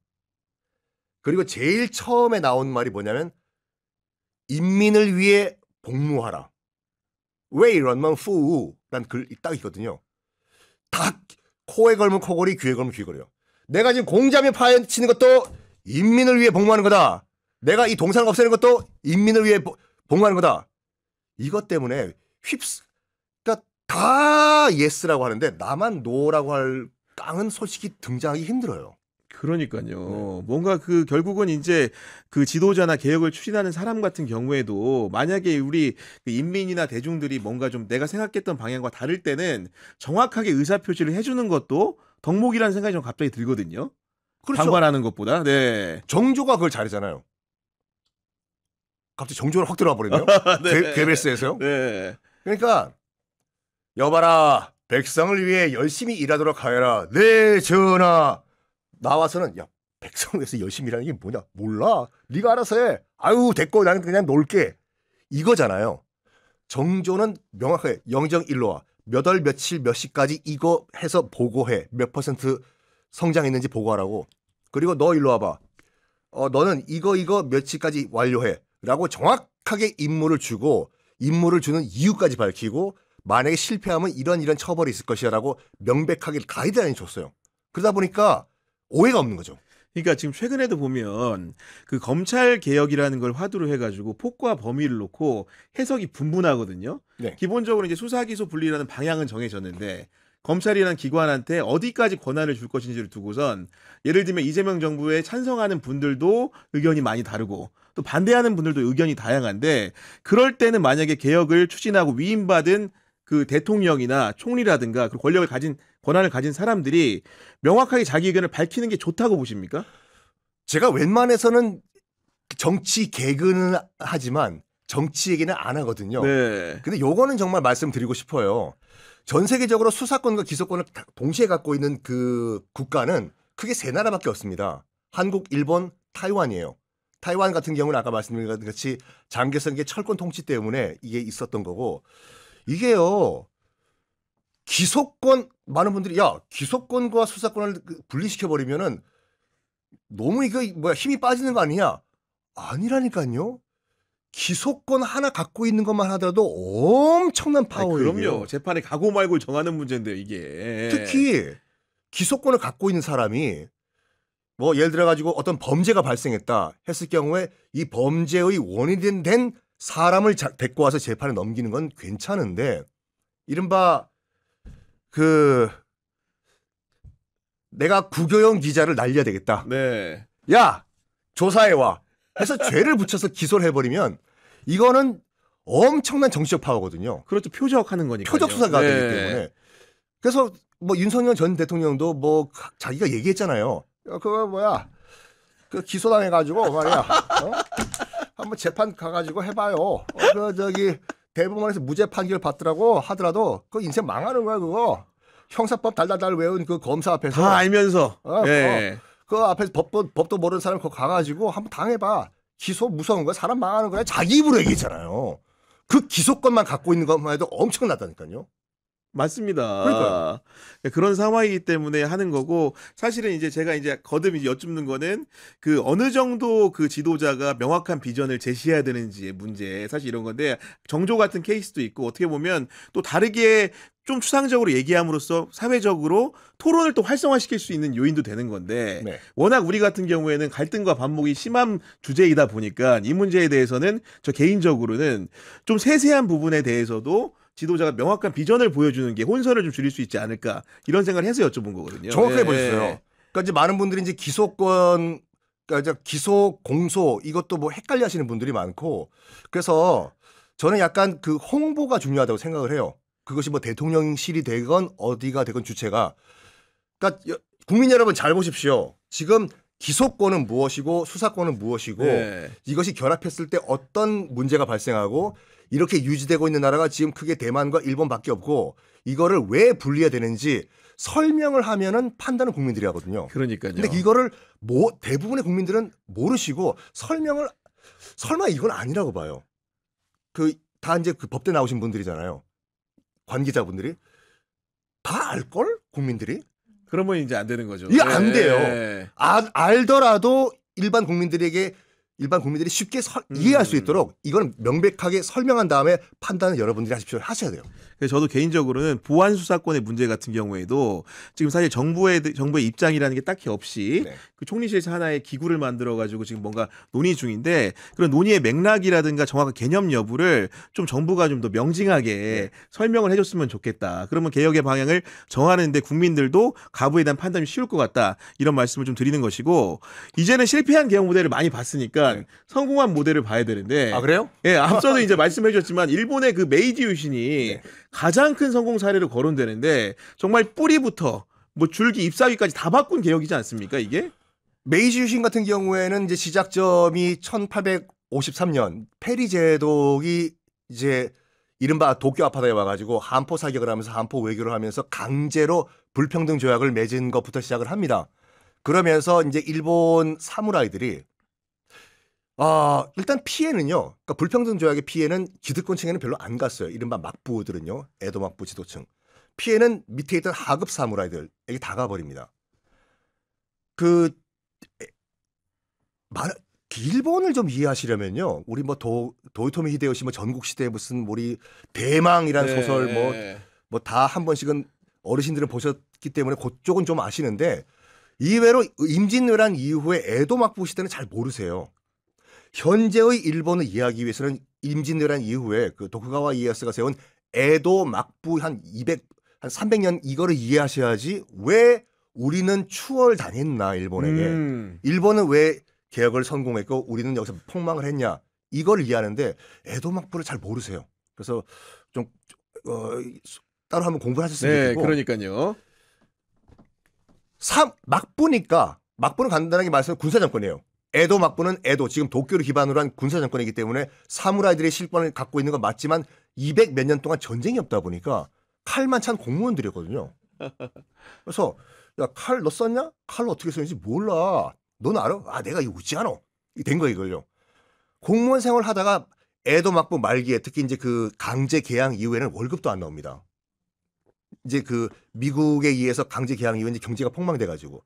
그리고 제일 처음에 나온 말이 뭐냐면 인민을 위해 복무하라. 왜 이런만 후란 글이 딱 있거든요. 다 코에 걸면 코걸이, 귀에 걸면 귀걸이요. 내가 지금 공자면 파헤치는 것도 인민을 위해 복무하는 거다. 내가 이 동상을 없애는 것도 인민을 위해 복무하는 거다. 이것 때문에 그러니까 다 예스라고 하는데 나만 노라고 할 깡은 솔직히 등장하기 힘들어요. 그러니까요. 뭔가 그 결국은 이제 그 지도자나 개혁을 추진하는 사람 같은 경우에도 만약에 우리 그 인민이나 대중들이 뭔가 좀 내가 생각했던 방향과 다를 때는 정확하게 의사표시를 해주는 것도 덕목이라는 생각이 좀 갑자기 들거든요. 그렇죠. 방관하는 것보다. 네. 정조가 그걸 잘했잖아요. 갑자기 정조를 확 들어와 버리네요. 네. 괴벨스에서요. 네. 그러니까 여봐라 백성을 위해 열심히 일하도록 하여라. 네 전하. 나와서는 야 백성을 위해서 열심히 일하는 게 뭐냐 몰라. 네가 알아서 해. 아유 됐고 나는 그냥 놀게. 이거잖아요. 정조는 명확하게 영정 일로 와. 몇 월 며칠 몇 시까지 이거 해서 보고해. 몇 % 성장했는지 보고하라고. 그리고 너 일로 와봐. 너는 이거 며칠까지 완료해. 라고 정확하게 임무를 주고 임무를 주는 이유까지 밝히고 만약에 실패하면 이런 처벌이 있을 것이라고 명백하게 가이드라인을 줬어요. 그러다 보니까 오해가 없는 거죠. 그러니까 지금 최근에도 보면 그 검찰 개혁이라는 걸 화두로 해가지고 폭과 범위를 놓고 해석이 분분하거든요. 네. 기본적으로 이제 수사 기소 분리라는 방향은 정해졌는데 검찰이라는 기관한테 어디까지 권한을 줄 것인지를 두고선 예를 들면 이재명 정부에 찬성하는 분들도 의견이 많이 다르고 또 반대하는 분들도 의견이 다양한데 그럴 때는 만약에 개혁을 추진하고 위임받은 그 대통령이나 총리라든가 그 권한을 가진 사람들이 명확하게 자기 의견을 밝히는 게 좋다고 보십니까? 제가 웬만해서는 정치 개그는 하지만 정치 얘기는 안 하거든요. 네. 근데 요거는 정말 말씀드리고 싶어요. 전 세계적으로 수사권과 기소권을 동시에 갖고 있는 그 국가는 크게 세 나라밖에 없습니다. 한국, 일본, 타이완이에요. 타이완 같은 경우는 아까 말씀드린 것 같이 장개성의 철권 통치 때문에 이게 있었던 거고 이게요. 기소권 많은 분들이 야 기소권과 수사권을 분리시켜 버리면은 너무 이거 힘이 빠지는 거 아니냐? 아니라니까요. 기소권 하나 갖고 있는 것만 하더라도 엄청난 파워예요. 그럼요. 재판에 가고 말고 정하는 문제인데요, 이게. 특히 기소권을 갖고 있는 사람이 뭐 예를 들어 가지고 어떤 범죄가 발생했다 했을 경우에 이 범죄의 원인이 된 사람을 데리고 와서 재판에 넘기는 건 괜찮은데 이른바 내가 구교용 기자를 날려야 되겠다. 네. 야 조사해 와 해서 죄를 붙여서 기소를 해버리면 이거는 엄청난 정치적 파워거든요. 그렇죠. 표적하는 거니까. 표적 수사가 되기 때문에. 그래서 뭐 윤석열 전 대통령도 뭐 자기가 얘기했잖아요. 그거 그 기소당해가지고 말이야. 한번 재판 가가지고 해봐요. 대법원에서 무죄 판결 받더라고 하더라도 그 인생 망하는 거야 그거. 형사법 달달달 외운 그 검사 앞에서 다 알면서. 네. 그 앞에서 법도 모르는 사람 그거 가가지고 한번 당해봐. 기소 무서운 거야. 사람 망하는 거야. 자기 입으로 얘기했잖아요. 그 기소권만 갖고 있는 것만 해도 엄청나다니까요. 맞습니다. 그러니까요. 그런 상황이기 때문에 하는 거고 사실은 이제 제가 이제 거듭 이제 여쭙는 거는 그 어느 정도 그 지도자가 명확한 비전을 제시해야 되는지의 문제 사실 이런 건데 정조 같은 케이스도 있고 어떻게 보면 또 다르게 좀 추상적으로 얘기함으로써 사회적으로 토론을 또 활성화시킬 수 있는 요인도 되는 건데 네. 워낙 우리 같은 경우에는 갈등과 반목이 심한 주제이다 보니까 이 문제에 대해서는 저 개인적으로는 좀 세세한 부분에 대해서도 지도자가 명확한 비전을 보여주는 게 혼선을 좀 줄일 수 있지 않을까 이런 생각을 해서 여쭤본 거거든요. 정확하게 예, 보셨어요. 예. 그러니까 이제 많은 분들이 이제 기소권, 그러니까 이제 기소, 공소 이것도 뭐 헷갈려 하시는 분들이 많고 그래서 저는 약간 그 홍보가 중요하다고 생각을 해요. 그것이 뭐 대통령실이 되건 어디가 되건 주체가. 그러니까 국민 여러분 잘 보십시오. 지금 기소권은 무엇이고 수사권은 무엇이고 네. 이것이 결합했을 때 어떤 문제가 발생하고 이렇게 유지되고 있는 나라가 지금 크게 대만과 일본밖에 없고 이거를 왜 분리해야 되는지 설명을 하면은 판단은 국민들이 하거든요. 그러니까요. 근데 이거를 뭐 대부분의 국민들은 모르시고 설명을 설마 이건 아니라고 봐요. 그 다 이제 그 법대 나오신 분들이잖아요. 관계자분들이 다 알걸? 국민들이? 그러면 이제 안 되는 거죠. 이게 안 돼요. 예. 알더라도 일반 국민들이 쉽게 이해할 수 있도록 이건 명백하게 설명한 다음에 판단은 여러분들이 하셔야 돼요. 그래서 저도 개인적으로는 보안 수사권의 문제 같은 경우에도 지금 사실 정부의 입장이라는 게 딱히 없이 네. 그 총리실에서 하나의 기구를 만들어 가지고 지금 뭔가 논의 중인데 그런 논의의 맥락이라든가 정확한 개념 여부를 좀 정부가 좀 더 명징하게 네. 설명을 해줬으면 좋겠다. 그러면 개혁의 방향을 정하는데 국민들도 가부에 대한 판단이 쉬울 것 같다. 이런 말씀을 좀 드리는 것이고 이제는 실패한 개혁 모델을 많이 봤으니까 네. 성공한 모델을 봐야 되는데 아 그래요? 예, 앞서도 이제 말씀해 주셨지만 일본의 그 메이지 유신이 네. 가장 큰 성공 사례로 거론되는데 정말 뿌리부터 뭐 줄기 잎사귀까지 다 바꾼 개혁이지 않습니까, 이게? 메이지 유신 같은 경우에는 이제 시작점이 1853년 페리 제독이 이제 이른바 도쿄 아파다에 와가지고 한포 사격을 하면서 한포 외교를 하면서 강제로 불평등 조약을 맺은 것부터 시작을 합니다. 그러면서 이제 일본 사무라이들이 일단 피해는요. 그러니까 불평등 조약의 피해는 기득권층에는 별로 안 갔어요. 이른바 막부들은요. 에도 막부 지도층. 피해는 밑에 있던 하급 사무라이들에게 다 가버립니다. 그 일본을 좀 이해하시려면요. 우리 뭐 도요토미 히데요시 뭐 전국 시대 무슨 우리 대망이란 소설 뭐 다 한 번씩은 어르신들은 보셨기 때문에 그쪽은 좀 아시는데 이외로 임진왜란 이후에 에도 막부 시대는 잘 모르세요. 현재의 일본을 이해하기 위해서는 임진왜란 이후에 그 도쿠가와 이에야스가 세운 에도 막부 한 300년 이거를 이해하셔야지 왜 우리는 추월당했나 일본에게. 일본은 왜 개혁을 성공했고 우리는 여기서 폭망을 했냐. 이걸 이해하는데 에도 막부를 잘 모르세요. 그래서 좀 따로 한번 공부하셨으면 네, 좋겠고. 그러니까요. 막부는 간단하게 말해서 군사정권이에요. 에도 막부는 지금 도쿄를 기반으로 한 군사정권이기 때문에 사무라이들의 실권을 갖고 있는 건 맞지만 200 몇 년 동안 전쟁이 없다 보니까 칼만 찬 공무원들이었거든요. 그래서 야, 칼 너 썼냐? 칼 어떻게 쓰는지 몰라. 넌 알아? 내가 이거 웃지 않아. 된 거예요, 이걸요. 공무원 생활 하다가 에도 막부 말기에 특히 이제 그 강제 개항 이후에는 월급도 안 나옵니다. 이제 그 미국에 의해서 강제 개항 이후에 이제 경제가 폭망돼 가지고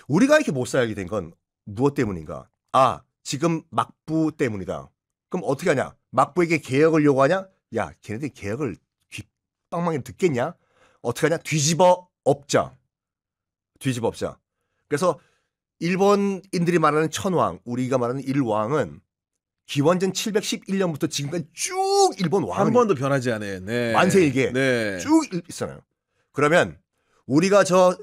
우리가 이렇게 못 살게 된 건 무엇 때문인가? 지금 막부 때문이다. 그럼 어떻게 하냐? 막부에게 개혁을 요구하냐? 야, 걔네들이 개혁을 귓방망이를 듣겠냐? 어떻게 하냐? 뒤집어 엎자. 그래서 일본인들이 말하는 천왕, 우리가 말하는 일왕은 기원전 711년부터 지금까지 쭉 일본 왕은 한 번도 변하지 않아요. 네. 만세일게 네. 쭉 있잖아요. 그러면 우리가 저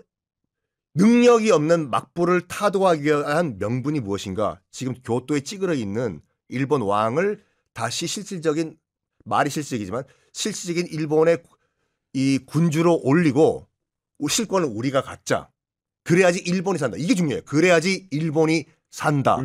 능력이 없는 막부를 타도하기 위한 명분이 무엇인가? 지금 교토에 찌그러 있는 일본 왕을 다시 말이 실질적이지만 실질적인 일본의 이 군주로 올리고 실권을 우리가 갖자. 그래야지 일본이 산다. 이게 중요해요. 그래야지 일본이 산다.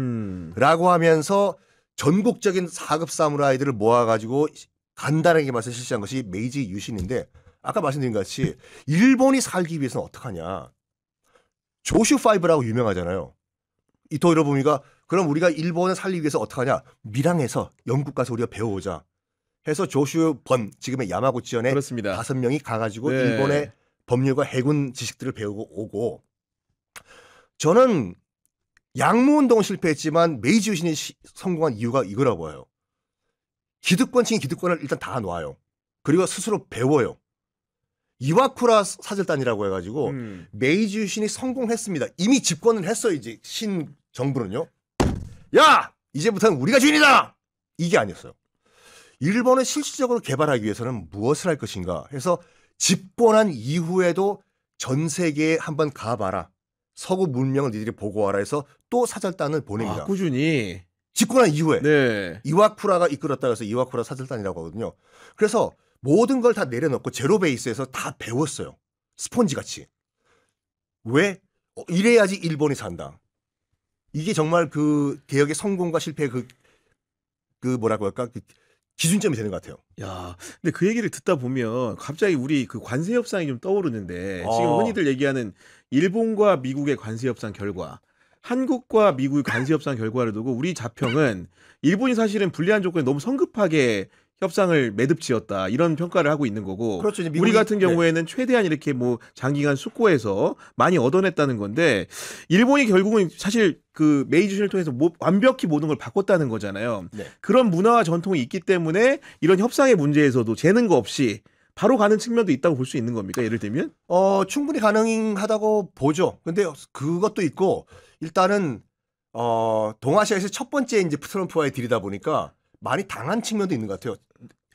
라고 하면서 전국적인 4급 사무라이들을 모아가지고 간단하게 말해서 실시한 것이 메이지 유신인데 아까 말씀드린 것 같이 일본이 살기 위해서는 어떡하냐. 조슈5라고 유명하잖아요. 이토 히로부미가 그럼 우리가 일본을 살리기 위해서 어떡하냐. 밀항에서 영국 가서 우리가 배워오자 해서 조슈 번 지금의 야마구치현에 그렇습니다. 5명이 가가지고 네. 일본의 법률과 해군 지식들을 배우고 오고 저는 양무운동은 실패했지만 메이지 유신이 성공한 이유가 이거라고 해요. 기득권층이 기득권을 일단 다 놔요. 그리고 스스로 배워요. 이와쿠라 사절단이라고 해가지고 메이지 유신이 성공했습니다. 이미 집권을 했어요. 이제 신 정부는요. 야! 이제부터는 우리가 주인이다! 이게 아니었어요. 일본을 실질적으로 개발하기 위해서는 무엇을 할 것인가 해서 집권한 이후에도 전 세계에 한번 가봐라. 서구 문명을 니들이 보고 와라 해서 또 사절단을 보냅니다. 꾸준히. 집권한 이후에. 네. 이와쿠라가 이끌었다고 해서 이와쿠라 사절단이라고 하거든요. 그래서 모든 걸 다 내려놓고 제로 베이스에서 다 배웠어요. 스폰지 같이. 왜? 이래야지 일본이 산다. 이게 정말 그 개혁의 성공과 실패의 그 뭐라고 할까? 그 기준점이 되는 것 같아요. 야, 근데 그 얘기를 듣다 보면 갑자기 우리 그 관세 협상이 좀 떠오르는데 지금 어. 흔히들 얘기하는 일본과 미국의 관세 협상 결과, 한국과 미국의 관세 협상 결과를 두고 우리 자평은 일본이 사실은 불리한 조건에 너무 성급하게 협상을 매듭지었다 이런 평가를 하고 있는 거고 그렇죠. 이제 우리 미국이- 같은 경우에는 최대한 이렇게 뭐 장기간 숙고해서 많이 얻어냈다는 건데 일본이 결국은 사실 그 메이지 유신을 통해서 완벽히 모든 걸 바꿨다는 거잖아요. 네. 그런 문화와 전통이 있기 때문에 이런 협상의 문제에서도 재는 거 없이 바로 가는 측면도 있다고 볼 수 있는 겁니까? 예를 들면? 충분히 가능하다고 보죠. 근데 그것도 있고 일단은 동아시아에서 첫 번째 이제 트럼프와의 딜이다 보니까 많이 당한 측면도 있는 것 같아요.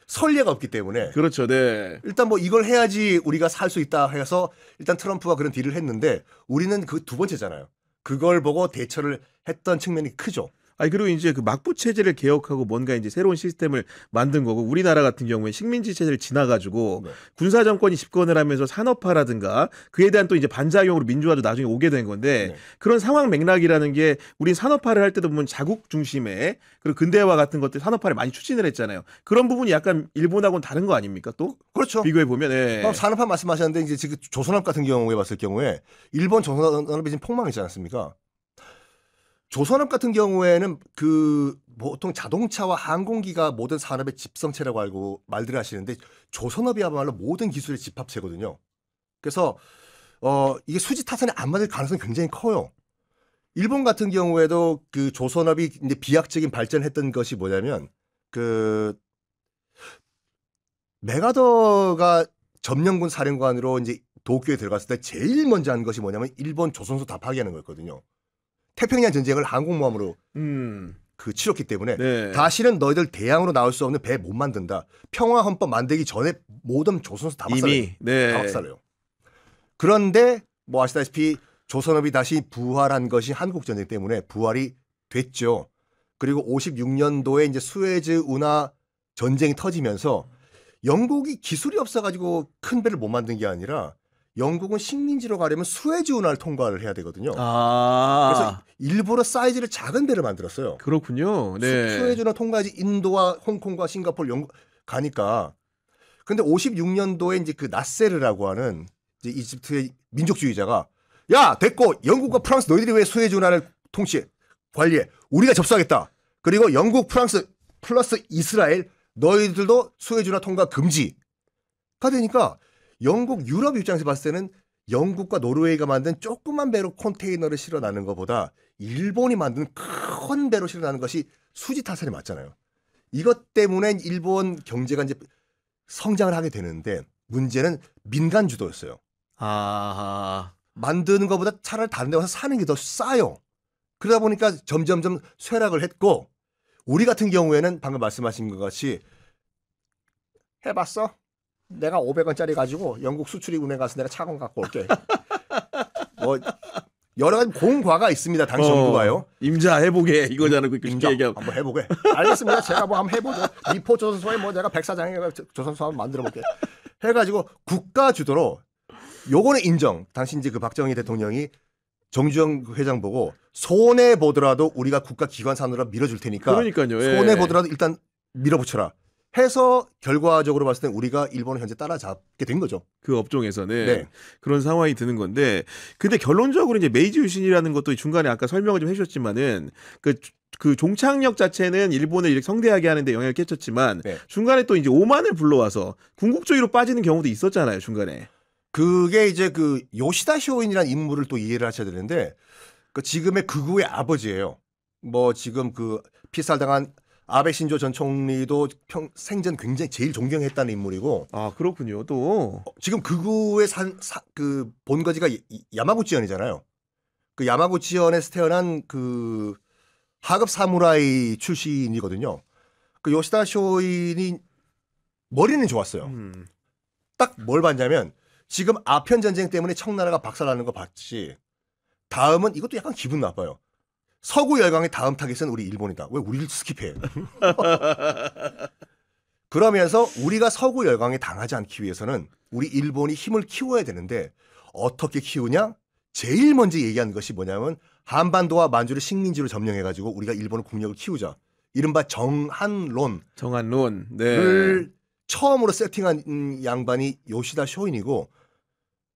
선례가 없기 때문에 그렇죠. 네. 일단 뭐 이걸 해야지 우리가 살 수 있다 해서 일단 트럼프와 그런 딜을 했는데 우리는 그 두 번째잖아요. 그걸 보고 대처를 했던 측면이 크죠. 아니 그리고 이제 그 막부 체제를 개혁하고 뭔가 이제 새로운 시스템을 만든 거고 우리나라 같은 경우에 식민지 체제를 지나가지고 네. 군사 정권이 집권을 하면서 산업화라든가 그에 대한 또 이제 반작용으로 민주화도 나중에 오게 된 건데 네. 그런 상황 맥락이라는 게 우리 산업화를 할 때도 보면 자국 중심의 그리고 근대화 같은 것들 산업화를 많이 추진을 했잖아요. 그런 부분이 약간 일본하고는 다른 거 아닙니까? 또 그렇죠. 비교해 보면 예. 산업화 말씀하셨는데 이제 지금 조선업 같은 경우에 봤을 경우에 일본 조선업이 지금 폭망했지 않습니까? 조선업 같은 경우에는 그 보통 자동차와 항공기가 모든 산업의 집성체라고 알고 말들을 하시는데 조선업이야말로 모든 기술의 집합체거든요. 그래서 이게 수지 타산이 안 맞을 가능성이 굉장히 커요. 일본 같은 경우에도 그 조선업이 이제 비약적인 발전했던 것이 뭐냐면 그 메가더가 점령군 사령관으로 이제 도쿄에 들어갔을 때 제일 먼저 한 것이 뭐냐면 일본 조선소 다 파괴하는 거였거든요. 태평양 전쟁을 항공모함으로 그 치렀기 때문에 네. 다시는 너희들 대양으로 나올 수 없는 배 못 만든다. 평화 헌법 만들기 전에 모든 조선소 다 박살내요. 이미 네. 다 박살내요. 그런데 뭐 아시다시피 조선업이 다시 부활한 것이 한국 전쟁 때문에 부활이 됐죠. 그리고 56년도에 이제 수에즈 운하 전쟁이 터지면서 영국이 기술이 없어가지고 큰 배를 못 만든 게 아니라 영국은 식민지로 가려면 수에즈 운하를 통과를 해야 되거든요. 그래서 일부러 사이즈를 작은 배를 만들었어요. 그렇군요. 네. 수에즈 운하 통과해야지 인도와 홍콩과 싱가포르, 영국 가니까. 근데 56년도에 이제 그 나세르라고 하는 이제 이집트의 민족주의자가 야 됐고 영국과 프랑스 너희들이 왜 수에즈 운하를 통치해 관리해 우리가 접수하겠다. 그리고 영국, 프랑스 플러스 이스라엘 너희들도 수에즈 운하 통과 금지가 되니까 영국, 유럽 입장에서 봤을 때는 영국과 노르웨이가 만든 조그만 배로 컨테이너를 실어나는 것보다 일본이 만든 큰 배로 실어나는 것이 수지 타산이 맞잖아요. 이것 때문에 일본 경제가 이제 성장을 하게 되는데 문제는 민간 주도였어요. 만드는 것보다 차라리 다른 데 가서 사는 게 더 싸요. 그러다 보니까 점점점 쇠락을 했고 우리 같은 경우에는 방금 말씀하신 것 같이 해봤어? 내가 500원짜리 가지고 영국 수출입 은행 가서 내가 차관 갖고 올게. 뭐 여러 가지 공과가 있습니다. 당시 정부가요. 임자 해보게 이거잖아. 그렇게 인정 얘기하고. 한번 해보게. 알겠습니다. 제가 뭐 한번 해보죠. 미포 조선소에 뭐 내가 백사장에 조선소 한번 만들어볼게. 해가지고 국가 주도로 요거는 인정. 당시 이제 그 박정희 대통령이 정주영 회장 보고 손해 보더라도 우리가 국가 기관 산으로 밀어줄 테니까 그러니까요. 예. 손해 보더라도 일단 밀어붙여라. 해서 결과적으로 봤을 때 우리가 일본을 현재 따라잡게 된 거죠. 그 업종에서는 네. 그런 상황이 드는 건데, 근데 결론적으로 이제 메이지 유신이라는 것도 중간에 아까 설명을 좀 해주셨지만은 그 종착역 자체는 일본을 이렇게 성대하게 하는데 영향을 끼쳤지만 네. 중간에 또 이제 오만을 불러와서 궁극주의로 빠지는 경우도 있었잖아요, 중간에. 그게 이제 그 요시다 쇼인이라는 인물을 또 이해를 하셔야 되는데 그 지금의 극우의 아버지예요. 뭐 지금 그 피살당한 아베 신조 전 총리도 생전 굉장히 제일 존경했다는 인물이고 아, 그렇군요. 또 지금 극우의 그 본거지가 야마구치현이잖아요. 그 야마구치현에서 태어난 그 하급 사무라이 출신이거든요. 그 요시다 쇼인이 머리는 좋았어요. 딱 뭘 봤냐면 지금 아편 전쟁 때문에 청나라가 박살나는 거 봤지. 다음은 이것도 약간 기분 나빠요. 서구 열강의 다음 타겟은 우리 일본이다. 왜 우리를 스킵해? 그러면서 우리가 서구 열강에 당하지 않기 위해서는 우리 일본이 힘을 키워야 되는데 어떻게 키우냐? 제일 먼저 얘기한 것이 뭐냐면 한반도와 만주를 식민지로 점령해가지고 우리가 일본의 국력을 키우자. 이른바 정한론을 정한론. 네. 처음으로 세팅한 양반이 요시다 쇼인이고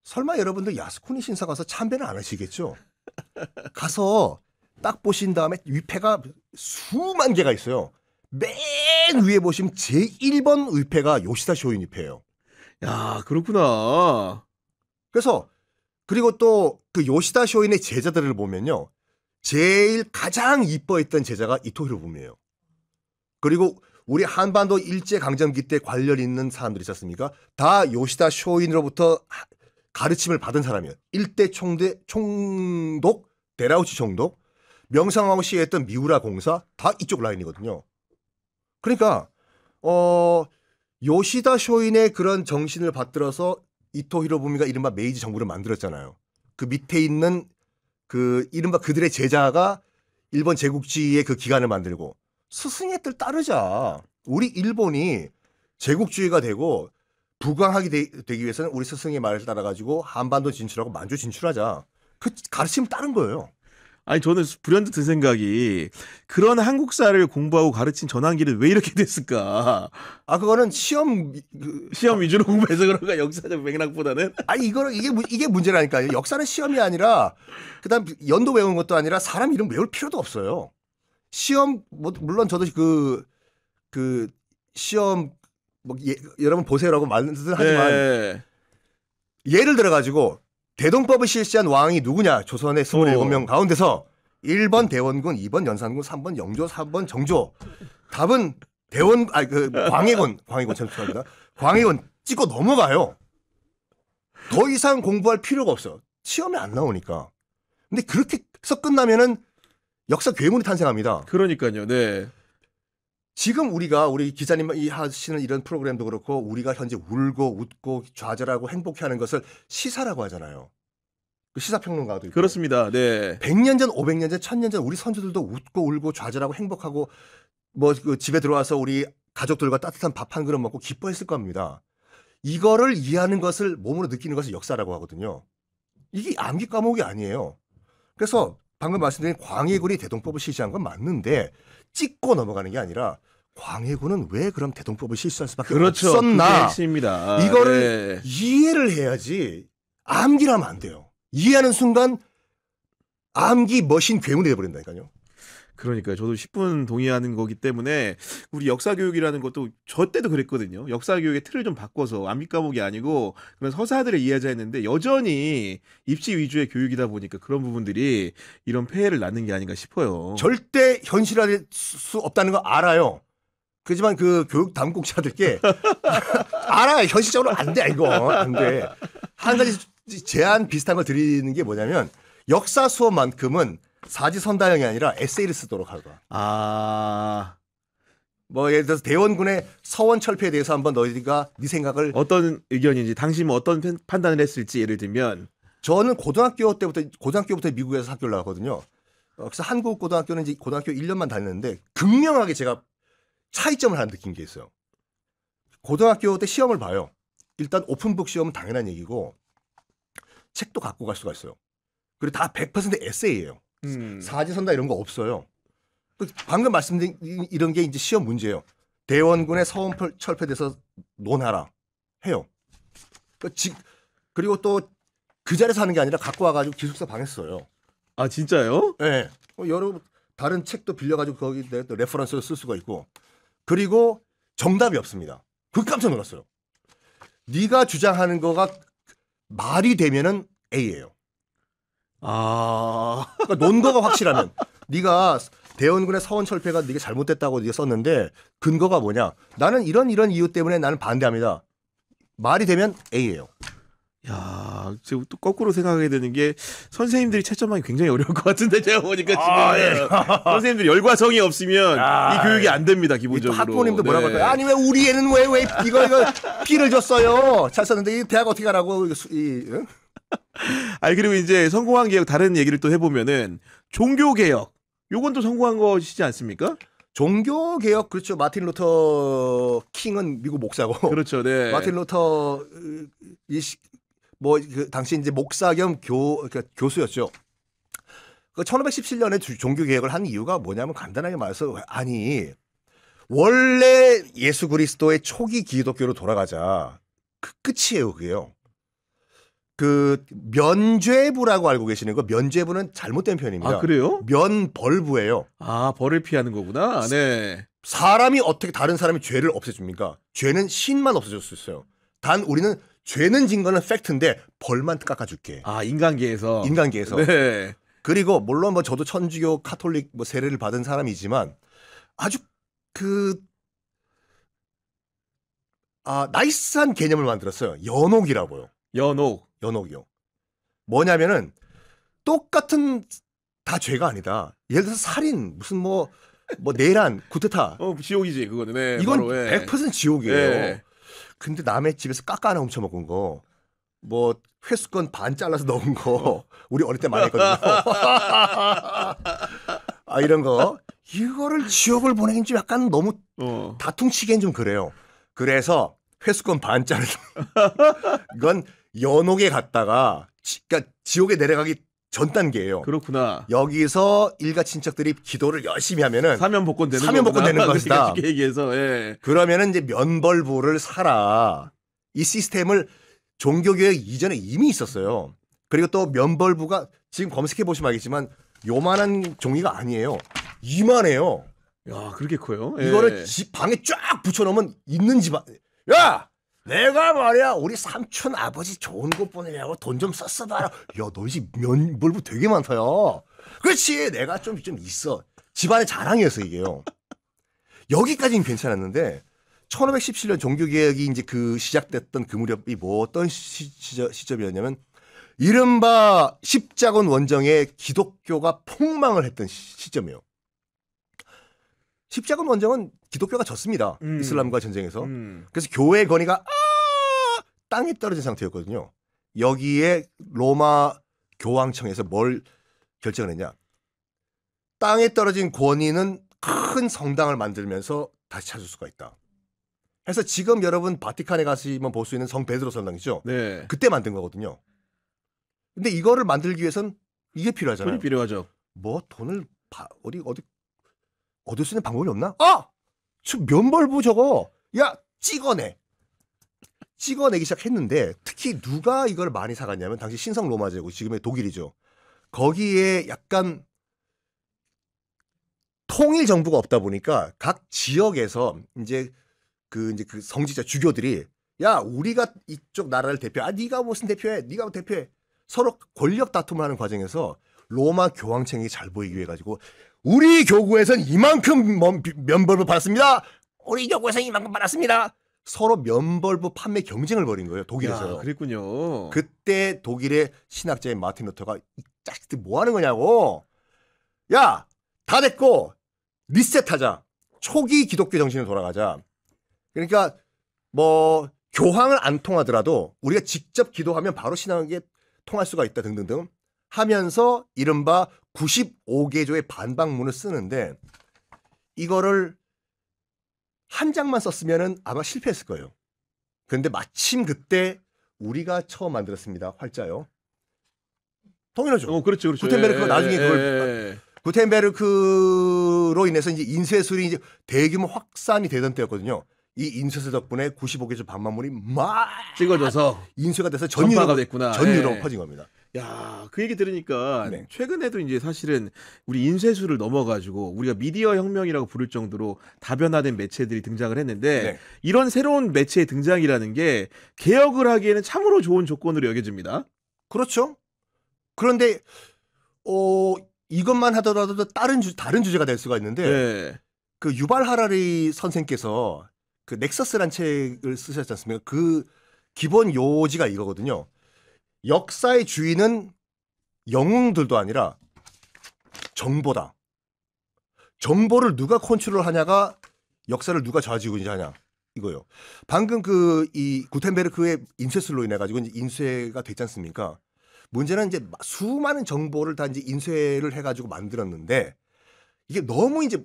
설마 여러분들 야스쿠니 신사 가서 참배는 안 하시겠죠? 가서 딱 보신 다음에 위패가 수만 개가 있어요. 맨 위에 보시면 제1번 위패가 요시다 쇼인 위패예요. 야, 그렇구나. 그래서 그리고 또 그 요시다 쇼인의 제자들을 보면요. 제일 가장 이뻐했던 제자가 이토 히로부미예요. 그리고 우리 한반도 일제강점기 때 관련 있는 사람들이 있었습니까? 다 요시다 쇼인으로부터 가르침을 받은 사람이에요. 일대 총독, 데라우치 총독, 명성황후시에 했던 미우라 공사 다 이쪽 라인이거든요. 그러니까 요시다 쇼인의 그런 정신을 받들어서 이토 히로부미가 이른바 메이지 정부를 만들었잖아요. 그 밑에 있는 그 이른바 그들의 제자가 일본 제국주의의 그 기관을 만들고 스승의 뜻 따르자. 우리 일본이 제국주의가 되고 부강하게 되기 위해서는 우리 스승의 말을 따라가지고 한반도 진출하고 만주 진출하자. 그 가르침을 따른 거예요. 아니, 저는 불현듯 든 생각이 그런 한국사를 공부하고 가르친 전환기는 왜 이렇게 됐을까? 아 그거는 시험 시험 위주로 공부해서 그런가, 역사적 맥락보다는? 이거는 이게 문제라니까요. 역사는 시험이 아니라 그다음 연도 외우는 것도 아니라 사람 이름 외울 필요도 없어요. 시험 뭐 물론 저도 그 시험 뭐 여러분 보세요라고 말은 하지만 네. 예를 들어 가지고 대동법을 실시한 왕이 누구냐? 조선의 27명 가운데서 1번 대원군, 2번 연산군, 3번 영조, 4번 정조. 답은 광해군 죄송합니다. 광해군 찍고 넘어가요. 더 이상 공부할 필요가 없어. 시험에 안 나오니까. 근데 그렇게 해서 끝나면은 역사 괴물이 탄생합니다. 그러니까요. 네. 지금 우리 기자님이 하시는 이런 프로그램도 그렇고 우리가 현재 울고 웃고 좌절하고 행복해하는 것을 시사라고 하잖아요. 그 시사평론가도 있고. 그렇습니다. 네. 100년 전, 500년 전, 1000년 전 우리 선조들도 웃고 울고 좌절하고 행복하고 뭐 그 집에 들어와서 우리 가족들과 따뜻한 밥 한 그릇 먹고 기뻐했을 겁니다. 이거를 이해하는 것을 몸으로 느끼는 것을 역사라고 하거든요. 이게 암기 과목이 아니에요. 그래서 방금 말씀드린 광해군이 대동법을 실시한 건 맞는데 찍고 넘어가는 게 아니라 광해군은 왜 그럼 대동법을 실시할 수밖에 그렇죠. 없었나? 그게 핵심입니다. 이거를 네. 이해를 해야지 암기를 하면 안 돼요. 이해하는 순간 암기 머신 괴물이 돼버린다니까요. 그러니까요. 저도 10분 동의하는 거기 때문에 우리 역사 교육이라는 것도 저 때도 그랬거든요. 역사 교육의 틀을 좀 바꿔서 암기 과목이 아니고 그런 서사들을 이해하자 했는데 여전히 입시 위주의 교육이다 보니까 그런 부분들이 이런 폐해를 낳는 게 아닌가 싶어요. 절대 현실화될 수 없다는 거 알아요. 그렇지만 그 교육 당국자들께 알아요. 현실적으로 안 돼. 이거 안 돼. 한 가지 제안 비슷한 걸 드리는 게 뭐냐면 역사 수업만큼은 사지선다형이 아니라 에세이를 쓰도록 하고. 뭐 예를 들어서 대원군의 서원 철폐에 대해서 한번 너희가 네 생각을 어떤 의견인지 당신은 어떤 판단을 했을지 예를 들면 저는 고등학교부터 미국에서 학교를 나왔거든요. 그래서 한국 고등학교는 이제 고등학교 1년만 다녔는데 극명하게 제가 차이점을 하나 느낀 게 있어요. 고등학교 때 시험을 봐요. 일단 오픈북 시험은 당연한 얘기고 책도 갖고 갈 수가 있어요. 그리고 다 100% 에세이예요. 사지선다 이런 거 없어요. 방금 말씀드린 이런 게 이제 시험 문제예요. 대원군의 서원 철폐돼서 논하라 해요. 그리고 또 그 자리에서 하는 게 아니라 갖고 와가지고 기숙사 방에 써요. 아 진짜요? 네. 여러 다른 책도 빌려가지고 거기 또 레퍼런스로 쓸 수가 있고. 그리고 정답이 없습니다. 그 깜짝 놀랐어요. 네가 주장하는 거가 말이 되면은 A예요. 아 그러니까 논거가 확실하면 네가 대원군의 서원 철폐가 네가 잘못됐다고 네가 썼는데 근거가 뭐냐? 나는 이런 이유 때문에 나는 반대합니다. 말이 되면 A예요. 야, 지금 또 거꾸로 생각하게 되는 게 선생님들이 채점하기 굉장히 어려울 것 같은데 제가 보니까 지금 선생님들 열과성이 없으면 이 교육이 안 됩니다 기본적으로. 또 학부모님도 뭐라고 네. 할까요? 아니 왜 우리 애는 왜 이거 B를 줬어요? 잘 썼는데 이 대학 어떻게 가라고 응? 아니 그리고 이제 성공한 개혁 다른 얘기를 또 해보면은 종교 개혁 요건 또 성공한 것이지 않습니까? 종교 개혁 그렇죠. 마틴 루터 킹은 미국 목사고 그렇죠, 네. 마틴 루터 그 당시 이제 목사 겸 그러니까 교수였죠. 그 1517년에 종교 개혁을 한 이유가 뭐냐면 간단하게 말해서 아니 원래 예수 그리스도의 초기 기독교로 돌아가자. 그 끝이에요, 그게요. 그 면죄부라고 알고 계시는 거 면죄부는 잘못된 표현입니다. 아 그래요? 면벌부예요. 아 벌을 피하는 거구나. 네. 사람이 어떻게 다른 사람의 죄를 없애줍니까? 죄는 신만 없애줄 수 있어요. 단 우리는 죄는 진 거는 팩트인데 벌만 깎아줄게. 아 인간계에서. 인간계에서. 네. 그리고 물론 뭐 저도 천주교 카톨릭 뭐 세례를 받은 사람이지만 아주 나이스한 개념을 만들었어요. 연옥이라고요. 연옥이요. 뭐냐면은 똑같은 다 죄가 아니다. 예를 들어서 살인 무슨 뭐 내란 쿠데타. 지옥이지 그거는. 네, 이건 바로, 네. 100% 지옥이에요. 네. 근데 남의 집에서 깎아 하나 훔쳐 먹은 거, 뭐 회수권 반 잘라서 넣은 거, 우리 어릴 때 많이 했거든요. 이런 거, 이거를 지옥을 보내긴 좀 약간 너무 다퉁치기엔 좀 그래요. 그래서 회수권 반 자르는 이건 연옥에 갔다가 그러니까 지옥에 내려가기 전 단계예요. 그렇구나. 여기서 일가 친척들이 기도를 열심히 하면은 사면복권 되는 사면복권 되는 것이다. 쉽게 얘기해서. 예. 그러면은 이제 면벌부를 사라. 이 시스템을 종교개혁 이전에 이미 있었어요. 그리고 또 면벌부가 지금 검색해 보시면 알겠지만 요만한 종이가 아니에요. 이만해요. 야 그렇게 커요? 예. 이거를 집 방에 쫙 붙여놓으면 있는 집안. 야, 내가 말이야 우리 삼촌 아버지 좋은 거 보내려고 돈 좀 썼어 봐라. 야, 너희 집 면벌부 되게 많다야. 그렇지, 내가 좀 있어. 집안의 자랑이었어 이게요. 여기까지는 괜찮았는데 1517년 종교개혁이 이제 그 시작됐던 그 무렵이 뭐 어떤 시점이었냐면 이른바 십자군 원정에 기독교가 폭망을 했던 시점이에요. 십자군 원정은 기독교가 졌습니다. 이슬람과 전쟁에서. 그래서 교회 건의가 땅에 떨어진 상태였거든요. 여기에 로마 교황청에서 뭘 결정을 했냐. 땅에 떨어진 권위는 큰 성당을 만들면서 다시 찾을 수가 있다. 그래서 지금 여러분 바티칸에 가시면 볼 수 있는 성 베드로 성당이죠. 네. 그때 만든 거거든요. 근데 이거를 만들기 위해선 이게 필요하잖아요. 돈이 필요하죠. 뭐 돈을 어디 얻을 수 있는 방법이 없나? 저 면벌부 저거 야 찍어내기 시작했는데 특히 누가 이걸 많이 사갔냐면 당시 신성 로마 제국 지금의 독일이죠. 거기에 약간 통일 정부가 없다 보니까 각 지역에서 이제 그 성직자 주교들이 야 우리가 이쪽 나라를 대표 네가 무슨 대표해 네가 대표해 서로 권력 다툼을 하는 과정에서 로마 교황청이 잘 보이기 위해 가지고 우리 교구에선 이만큼 면벌부 받았습니다. 우리 교구에선 이만큼 받았습니다. 서로 면벌부 판매 경쟁을 벌인 거예요. 독일에서요. 야, 그랬군요. 그때 독일의 신학자인 마틴 루터가 이 자식들 뭐 하는 거냐고. 야, 다 됐고 리셋하자. 초기 기독교 정신으로 돌아가자. 그러니까 뭐 교황을 안 통하더라도 우리가 직접 기도하면 바로 신앙에 통할 수가 있다 등등등 하면서 이른바 95개조의 반박문을 쓰는데 이거를 한 장만 썼으면은 아마 실패했을 거예요. 그런데 마침 그때 우리가 처음 만들었습니다. 활자요. 통일하죠. 그렇죠. 구텐베르크가 나중에 그걸 구텐베르크로 인해서 이제 인쇄술이 이제 대규모 확산이 되던 때였거든요. 이 인쇄술 덕분에 95개조 반만물이 막 찍어져서 인쇄가 돼서 전파가 됐구나. 전 유럽 예. 퍼진 겁니다. 야, 그 얘기 들으니까 네. 최근에도 이제 사실은 우리 인쇄술을 넘어가지고 우리가 미디어 혁명이라고 부를 정도로 다변화된 매체들이 등장을 했는데 네. 이런 새로운 매체의 등장이라는 게 개혁을 하기에는 참으로 좋은 조건으로 여겨집니다. 그렇죠. 그런데 이것만 하더라도 다른 주제가 될 수가 있는데 네. 그 유발 하라리 선생께서 그 넥서스란 책을 쓰셨지 않습니까? 그 기본 요지가 이거거든요. 역사의 주인은 영웅들도 아니라 정보다. 정보를 누가 컨트롤하냐가 역사를 누가 좌지우지하냐 이거요. 방금 이 구텐베르크의 인쇄술로 인해 가지고 인쇄가 됐지 않습니까? 문제는 이제 수많은 정보를 다 이제 인쇄를 해가지고 만들었는데 이게 너무 이제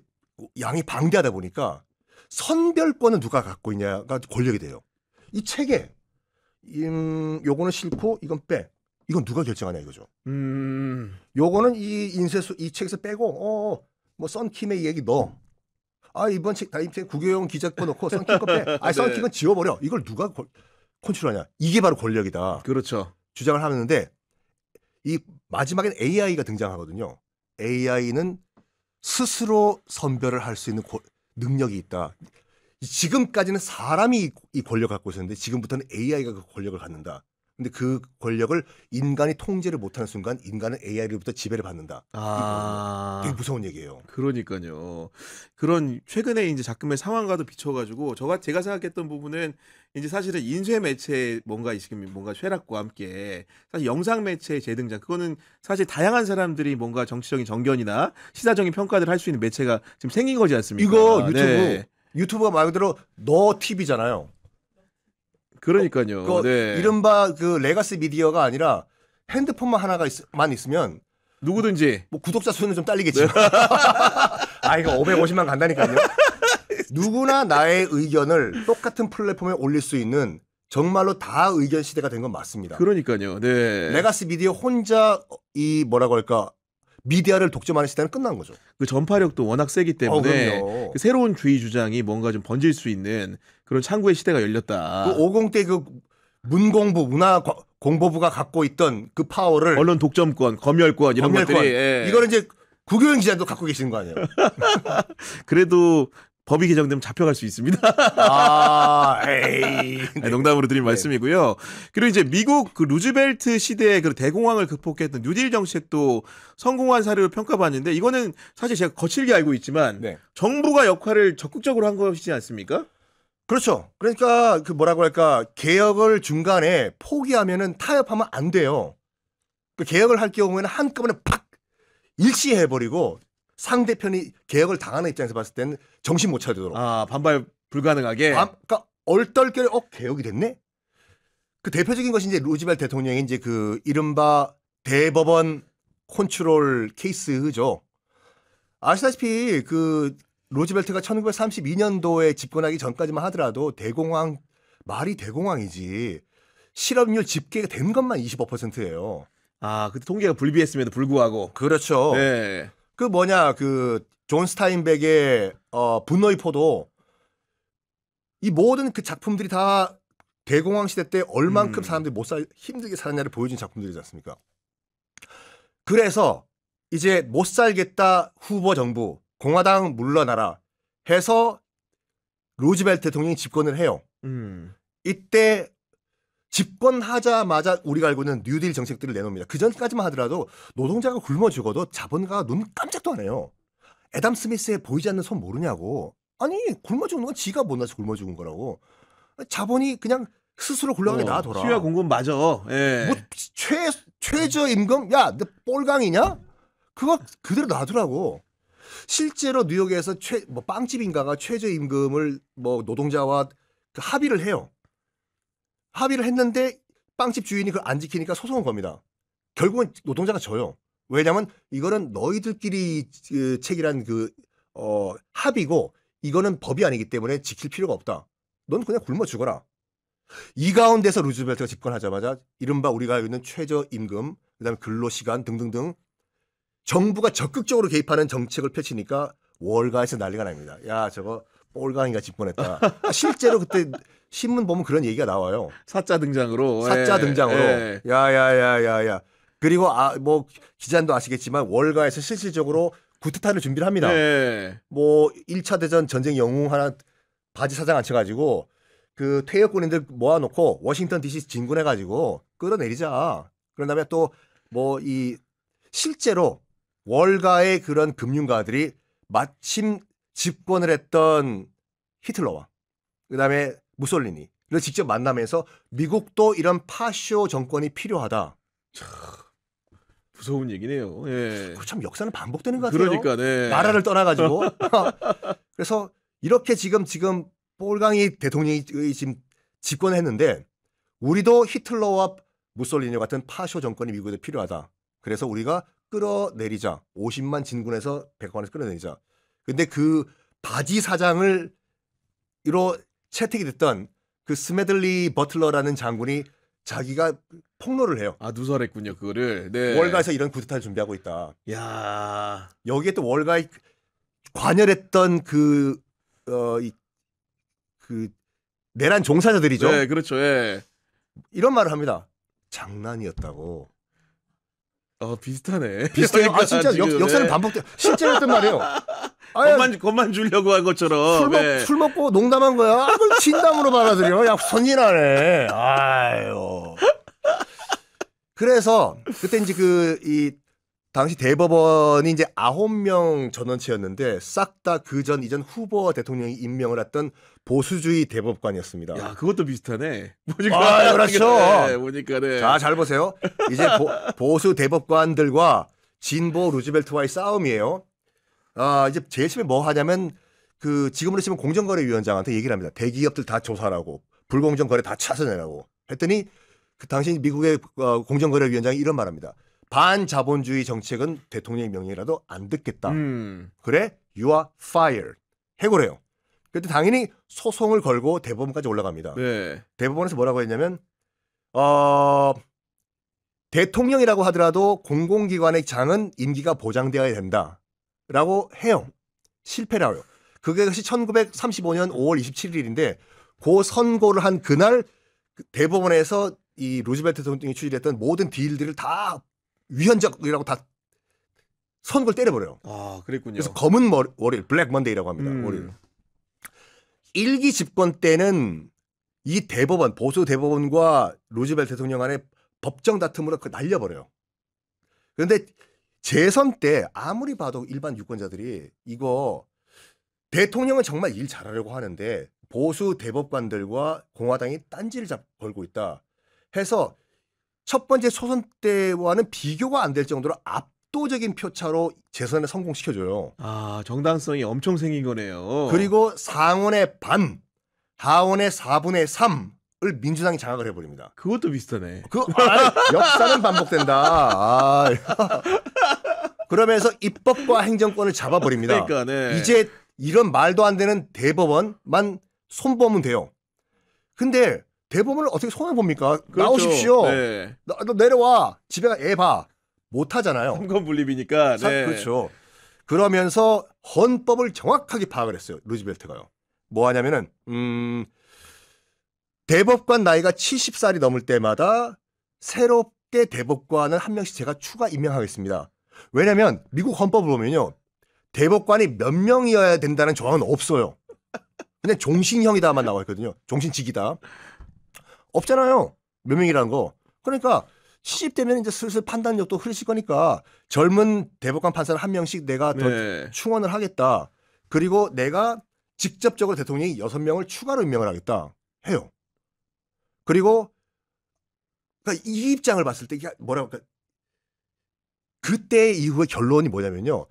양이 방대하다 보니까 선별권은 누가 갖고 있냐가 권력이 돼요. 이 책에 요거는 싫고 이건 빼. 이건 누가 결정하냐 이거죠. 요거는 이 인쇄수 이 책에서 빼고 뭐 썬킴의 얘기 넣어. 아 이번 책 다음 책 구교용 기자 거 넣고 썬킴 거 빼. 아 네. 썬킴은 지워버려. 이걸 누가 컨트롤하냐. 이게 바로 권력이다. 그렇죠. 주장을 하는데 이 마지막엔 AI가 등장하거든요. AI는 스스로 선별을 할 수 있는 능력이 있다. 지금까지는 사람이 이 권력을 갖고 있었는데 지금부터는 AI가 그 권력을 갖는다. 근데 그 권력을 인간이 통제를 못하는 순간 인간은 AI로부터 지배를 받는다. 아, 되게 무서운 얘기예요. 그러니까요. 그런 최근에 이제 작품의 상황과도 비춰가지고 제가 생각했던 부분은 이제 사실은 인쇄 매체 뭔가 쇠락과 함께 사실 영상 매체의 재등장 그거는 사실 다양한 사람들이 뭔가 정치적인 정견이나 시사적인 평가를 할 수 있는 매체가 지금 생긴 거지 않습니까? 이거 유튜브 네. 유튜브가 말 그대로 너 TV잖아요. 그러니까요. 그 네. 이른바 그 레가시 미디어가 아니라 핸드폰만 하나가 만 있으면 누구든지 뭐 구독자 수는 좀 딸리겠지만 아 이거 550만 간다니까요. 누구나 나의 의견을 똑같은 플랫폼에 올릴 수 있는 정말로 다 의견 시대가 된 건 맞습니다. 그러니까요. 네. 레가시 미디어 혼자 이 뭐라고 할까 미디어를 독점하는 시대는 끝난 거죠. 그 전파력도 워낙 세기 때문에 그럼요. 그 새로운 주의 주장이 뭔가 좀 번질 수 있는 그런 창구의 시대가 열렸다. 그 50대 그 문공부 문화공보부가 갖고 있던 그 파워를 언론 독점권, 검열권 이런 검열권, 것들이 예. 이거는 이제 구교영 기자도 갖고 계시는 거 아니에요? 그래도 법이 개정되면 잡혀갈 수 있습니다. 아, 에이. 아니, 농담으로 드린 네. 말씀이고요. 그리고 이제 미국 그 루즈벨트 시대의 그 대공황을 극복했던 뉴딜 정책도 성공한 사례로 평가받는데 이거는 사실 제가 거칠게 알고 있지만 네. 정부가 역할을 적극적으로 한 것이지 않습니까? 그렇죠. 그러니까 그 뭐라고 할까 개혁을 중간에 포기하면은 타협하면 안 돼요. 그 개혁을 할 경우에는 한꺼번에 팍 일시해버리고 상대편이 개혁을 당하는 입장에서 봤을 때는 정신 못 차리도록. 아, 반발 불가능하게. 그러니까 얼떨결에 개혁이 됐네. 그 대표적인 것이 이제 루즈벨트 대통령이 이제 그 이른바 대법원 컨트롤 케이스죠. 아시다시피 그 루즈벨트가 1932년도에 집권하기 전까지만 하더라도 대공황 말이 대공황이지 실업률 집계가 된 것만 25%예요. 아, 그때 통계가 불비했음에도 불구하고. 그렇죠. 네. 그 뭐냐 그 존 스타인백의 분노의 포도 이 모든 그 작품들이 다 대공황 시대 때 얼만큼 사람들이 힘들게 살았냐를 보여준 작품들이지 않습니까? 그래서 이제 못 살겠다 후보 정부 공화당 물러나라 해서 루즈벨트 대통령이 집권을 해요. 이때 집권하자마자 우리가 알고 있는 뉴딜 정책들을 내놓습니다. 그 전까지만 하더라도 노동자가 굶어 죽어도 자본가가 눈 깜짝도 안 해요. 애담 스미스의 보이지 않는 손 모르냐고. 아니 굶어 죽는 건 지가 못나서 굶어 죽은 거라고. 자본이 그냥 스스로 굴러가게 놔둬라. 수요와 공급 맞아. 예. 뭐 최저 임금? 야, 너 꼴강이냐? 그거 그대로 놔두라고. 실제로 뉴욕에서 빵집인가가 최저 임금을 뭐 노동자와 합의를 해요. 합의를 했는데 빵집 주인이 그걸 안 지키니까 소송을 겁니다. 결국은 노동자가 져요. 왜냐하면 이거는 너희들끼리 책이란 합의고 이거는 법이 아니기 때문에 지킬 필요가 없다. 넌 그냥 굶어 죽어라. 이 가운데서 루즈벨트가 집권하자마자 이른바 우리가 알고 있는 최저임금, 그다음에 근로시간 등등등 정부가 적극적으로 개입하는 정책을 펼치니까 월가에서 난리가 납니다. 야, 저거 꼴강이가 집권했다. 실제로 그때 신문 보면 그런 얘기가 나와요. 사자 등장으로. 사자 등장으로. 예. 야야야야야. 그리고 뭐 기자님도 아시겠지만 월가에서 실질적으로 구태타를 준비를 합니다. 예. 뭐 1차 대전 전쟁 영웅 하나 바지 사장 앉혀가지고 그 퇴역 군인들 모아놓고 워싱턴 DC 진군해가지고 끌어내리자. 그런 다음에 또 뭐 이 실제로 월가의 그런 금융가들이 마침 집권을 했던 히틀러와 그다음에 무솔리니를 직접 만나면서 미국도 이런 파쇼 정권이 필요하다. 무서운 얘기네요. 예. 참 역사는 반복되는 것 같아요. 그러니까 네. 나라를 떠나가지고 그래서 이렇게 지금 폴강이 대통령이 지금 집권했는데 우리도 히틀러와 무솔리니 같은 파쇼 정권이 미국에 필요하다. 그래서 우리가 끌어내리자. 50만 진군에서 100만에서 끌어내리자. 근데 그 바지 사장을 이로 채택이 됐던 그 스메들리 버틀러라는 장군이 자기가 폭로를 해요. 누설했군요, 그거를. 네. 월가에서 이런 쿠데타를 준비하고 있다. 야. 여기에 또 월가에 관여했던 그 내란 종사자들이죠. 네, 그렇죠. 예. 이런 말을 합니다. 장난이었다고. 비슷하네. 비슷해요. 진짜 지금, 역사는 예. 반복돼. 실제였단 말이에요. 겁만 주려고 한 것처럼. 술 먹고 농담한 거야. 그걸 진담으로 받아들여. 야, 선진하네. 아유. 그래서 그때 이제 이 당시 대법원이 이제 9명 전원체였는데 싹 다 그전 이전 후보 대통령이 임명을 했던 보수주의 대법관이었습니다. 야, 그것도 비슷하네. 보니까. 그렇죠. 네, 보니까 네. 자, 잘 보세요. 이제 보수 대법관들과 진보 루즈벨트와의 싸움이에요. 이제 제일 처음에 뭐 하냐면 그 지금으로 치면 공정거래위원장한테 얘기를 합니다. 대기업들 다 조사하라고, 불공정 거래 다 찾아내라고 했더니 그 당시 미국의 공정거래위원장이 이런 말합니다. 반자본주의 정책은 대통령의 명령이라도 안 듣겠다. 그래, you are fired. 해고래요. 그때 당연히 소송을 걸고 대법원까지 올라갑니다. 네. 대법원에서 뭐라고 했냐면 대통령이라고 하더라도 공공기관의 장은 임기가 보장되어야 된다라고 해요. 실패를 해요. 그것이 1935년 5월 27일인데 그 선고를 한 그날 대법원에서 이 루즈벨트 대통령이 추진했던 모든 딜들을 다 위헌적이라고 다 선고를 때려버려요. 그랬군요. 그래서 검은 월요일, 블랙 먼데이라고 합니다. 월요일. 1기 집권 때는 이 대법원, 보수 대법원과 루즈벨트 대통령 간의 법정 다툼으로 날려버려요. 그런데 재선 때 아무리 봐도 일반 유권자들이 이거 대통령은 정말 일 잘하려고 하는데 보수 대법관들과 공화당이 딴지를 걸고 있다 해서 첫 번째 소선 때와는 비교가 안 될 정도로 압도적인 표차로 재선에 성공시켜줘요. 정당성이 엄청 생긴 거네요. 그리고 상원의 반, 하원의 4분의 3을 민주당이 장악을 해버립니다. 그것도 비슷하네. 역사는 반복된다. 그러면서 입법과 행정권을 잡아버립니다. 그러니까, 네. 이제 이런 말도 안 되는 대법원만 손보면 돼요. 근데 대법원을 어떻게 손을 봅니까? 그렇죠. 나오십시오. 네. 너 내려와. 집에 가 애 봐. 못하잖아요. 삼권 분립이니까. 네. 그렇죠. 그러면서 헌법을 정확하게 파악을 했어요. 루즈벨트가요. 뭐 하냐면은 대법관 나이가 70살이 넘을 때마다 새롭게 대법관을 한 명씩 제가 추가 임명하겠습니다. 왜냐하면 미국 헌법을 보면요. 대법관이 몇 명이어야 된다는 조항은 없어요. 그냥 종신형이다만 나와 있거든요. 종신직이다. 없잖아요. 몇 명이라는 거. 그러니까 시집되면 이제 슬슬 판단력도 흐르실 거니까 젊은 대법관 판사를 한 명씩 내가 더 네. 충원을 하겠다. 그리고 내가 직접적으로 대통령이 6명을 추가로 임명을 하겠다 해요. 그리고 그러니까 이 입장을 봤을 때 이게 뭐라고 할까? 그때 이후의 결론이 뭐냐면요.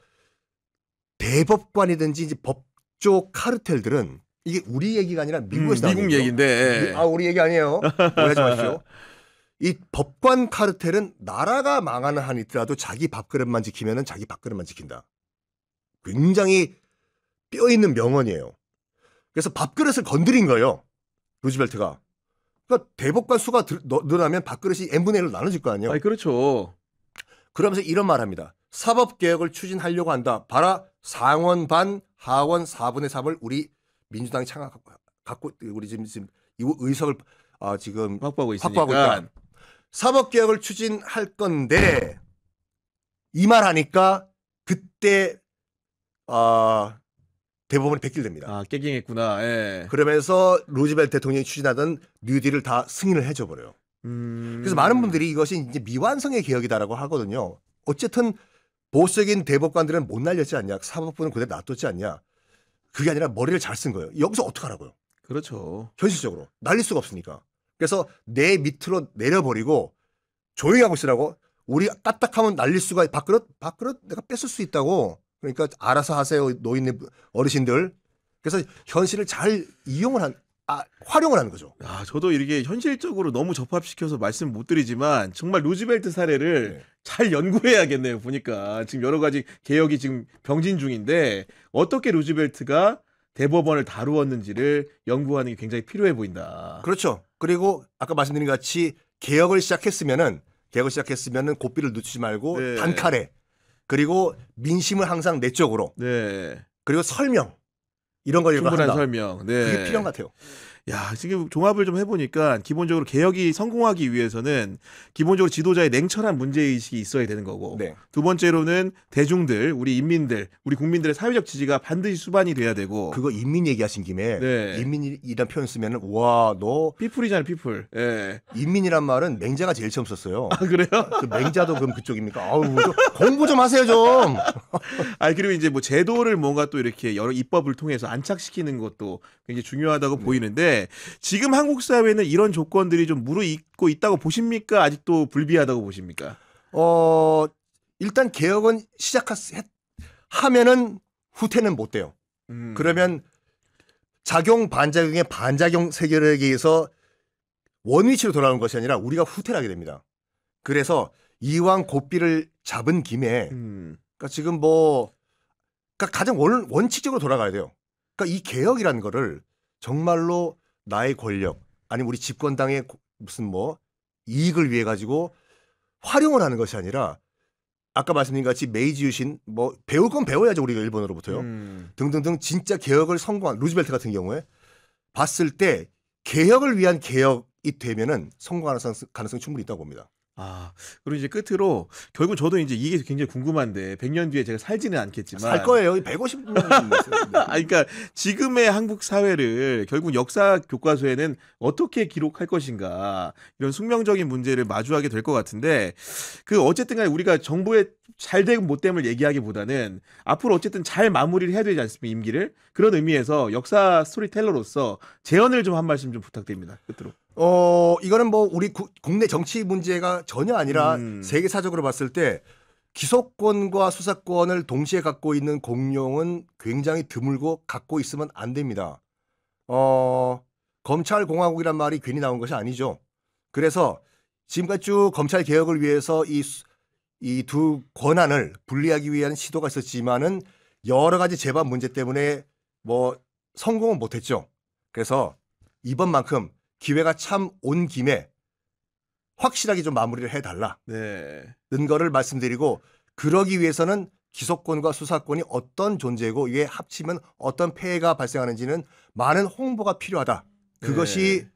대법관이든지 이제 법조 카르텔들은 이게 우리 얘기가 아니라 미국에서 나온 미국 얘기죠. 얘기인데. 우리 얘기 아니에요. 오해하지 마십시오. 이 법관 카르텔은 나라가 망하는 한 있더라도 자기 밥그릇만 지키면은 자기 밥그릇만 지킨다. 굉장히 뼈 있는 명언이에요. 그래서 밥그릇을 건드린 거예요. 루즈벨트가. 그러니까 대법관 수가 늘어나면 밥그릇이 n분의 1로 나눠질 거 아니에요. 그렇죠. 그러면서 이런 말 합니다. 사법개혁을 추진하려고 한다. 봐라. 상원 반, 하원 4분의 3을 우리 민주당이 갖고 우리 지금 이 의석을 지금 확보하고 있으니까. 확보하고 있다. 사법개혁을 추진할 건데 이 말 하니까 그때 대법원이 백길됩니다. 아, 깨갱했구나. 예. 그러면서 루즈벨트 대통령이 추진하던 뉴딜을 다 승인을 해줘 버려요. 그래서 많은 분들이 이것이 이제 미완성의 개혁이다라고 하거든요. 어쨌든 보수적인 대법관들은 못 날렸지 않냐. 사법부는 그대로 놔뒀지 않냐. 그게 아니라 머리를 잘 쓴 거예요. 여기서 어떡하라고요. 그렇죠. 현실적으로 날릴 수가 없으니까. 그래서 내 밑으로 내려버리고 조용히 하고 있으라고. 우리 까딱하면 날릴 수가 밥그릇 내가 뺏을 수 있다고. 그러니까 알아서 하세요, 노인 어르신들. 그래서 현실을 잘 활용을 하는 거죠. 아, 저도 이렇게 현실적으로 너무 접합시켜서 말씀 못 드리지만 정말 루즈벨트 사례를 네. 잘 연구해야겠네요. 보니까 지금 여러 가지 개혁이 지금 병진 중인데 어떻게 루즈벨트가 대법원을 다루었는지를 연구하는 게 굉장히 필요해 보인다. 그렇죠. 그리고 아까 말씀드린 것 같이 개혁을 시작했으면은 고삐를 늦추지 말고 네. 단칼에 그리고 민심을 항상 내 쪽으로 네. 그리고 설명 이런 걸 충분한 한다. 설명. 네. 그게 필요한 것 같아요. 야, 지금 종합을 좀 해보니까 기본적으로 개혁이 성공하기 위해서는 기본적으로 지도자의 냉철한 문제의식이 있어야 되는 거고 네. 두 번째로는 대중들, 우리 인민들, 우리 국민들의 사회적 지지가 반드시 수반이 돼야 되고 그거 인민 얘기하신 김에 네. 인민이란 표현 쓰면은 와, 너 피플이잖아요, 피플. 예. 인민이란 말은 맹자가 제일 처음 썼어요. 아, 그래요? 그 맹자도 그럼 그쪽입니까? 아우, 좀 공부 좀 하세요, 좀. 아, 그리고 이제 뭐 제도를 뭔가 또 이렇게 여러 입법을 통해서 안착시키는 것도 굉장히 중요하다고 보이는데 지금 한국 사회는 이런 조건들이 좀 무르익고 있다고 보십니까? 아직도 불비하다고 보십니까? 일단 개혁은 하면은 후퇴는 못 돼요. 그러면 작용 반작용의 반작용 세계에 의해서 원위치로 돌아오는 것이 아니라 우리가 후퇴를 하게 됩니다. 그래서 이왕 고삐를 잡은 김에 그러니까 지금 그러니까 가장 원칙적으로 돌아가야 돼요. 그러니까 이 개혁이라는 거를 정말로 나의 권력 아니면 우리 집권당의 무슨 이익을 위해 가지고 활용을 하는 것이 아니라 아까 말씀드린 같이 메이지 유신 배울 건 배워야죠. 우리가 일본으로부터요. 등등등 진짜 개혁을 성공한 루즈벨트 같은 경우에 봤을 때 개혁을 위한 개혁이 되면은 성공하는 가능성이 충분히 있다고 봅니다. 아, 그리고 이제 끝으로 결국 저도 이제 이게 굉장히 궁금한데 100년 뒤에 제가 살지는 않겠지만 살 거예요. 150년. 아, 그러니까 지금의 한국 사회를 결국 역사 교과서에는 어떻게 기록할 것인가 이런 숙명적인 문제를 마주하게 될 것 같은데 어쨌든 간에 우리가 정부의 잘되고 못됨을 얘기하기보다는 앞으로 어쨌든 잘 마무리를 해야 되지 않습니까? 임기를. 그런 의미에서 역사 스토리텔러로서 제언을 좀 한 말씀 좀 부탁드립니다. 끝으로. 이거는 우리 국내 정치 문제가 전혀 아니라 세계사적으로 봤을 때 기소권과 수사권을 동시에 갖고 있는 공룡은 굉장히 드물고 갖고 있으면 안 됩니다. 검찰 공화국이란 말이 괜히 나온 것이 아니죠. 그래서 지금까지 쭉 검찰 개혁을 위해서 이 두 권한을 분리하기 위한 시도가 있었지만은 여러 가지 재반 문제 때문에 성공은 못했죠. 그래서 이번만큼 기회가 참 온 김에 확실하게 좀 마무리를 해달라. 네. 는 거를 말씀드리고 그러기 위해서는 기소권과 수사권이 어떤 존재고 이게 합치면 어떤 폐해가 발생하는지는 많은 홍보가 필요하다. 그것이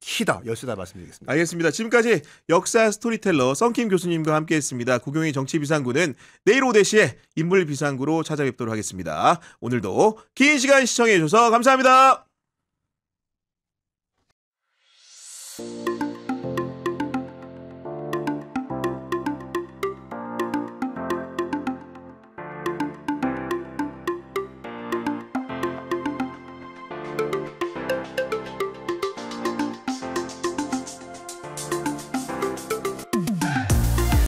키다. 열쇠다 말씀드리겠습니다. 알겠습니다. 지금까지 역사 스토리텔러 썬킴 교수님과 함께했습니다. 구경의 정치비상구는 내일 오후 4시에 인물비상구로 찾아뵙도록 하겠습니다. 오늘도 긴 시간 시청해 주셔서 감사합니다.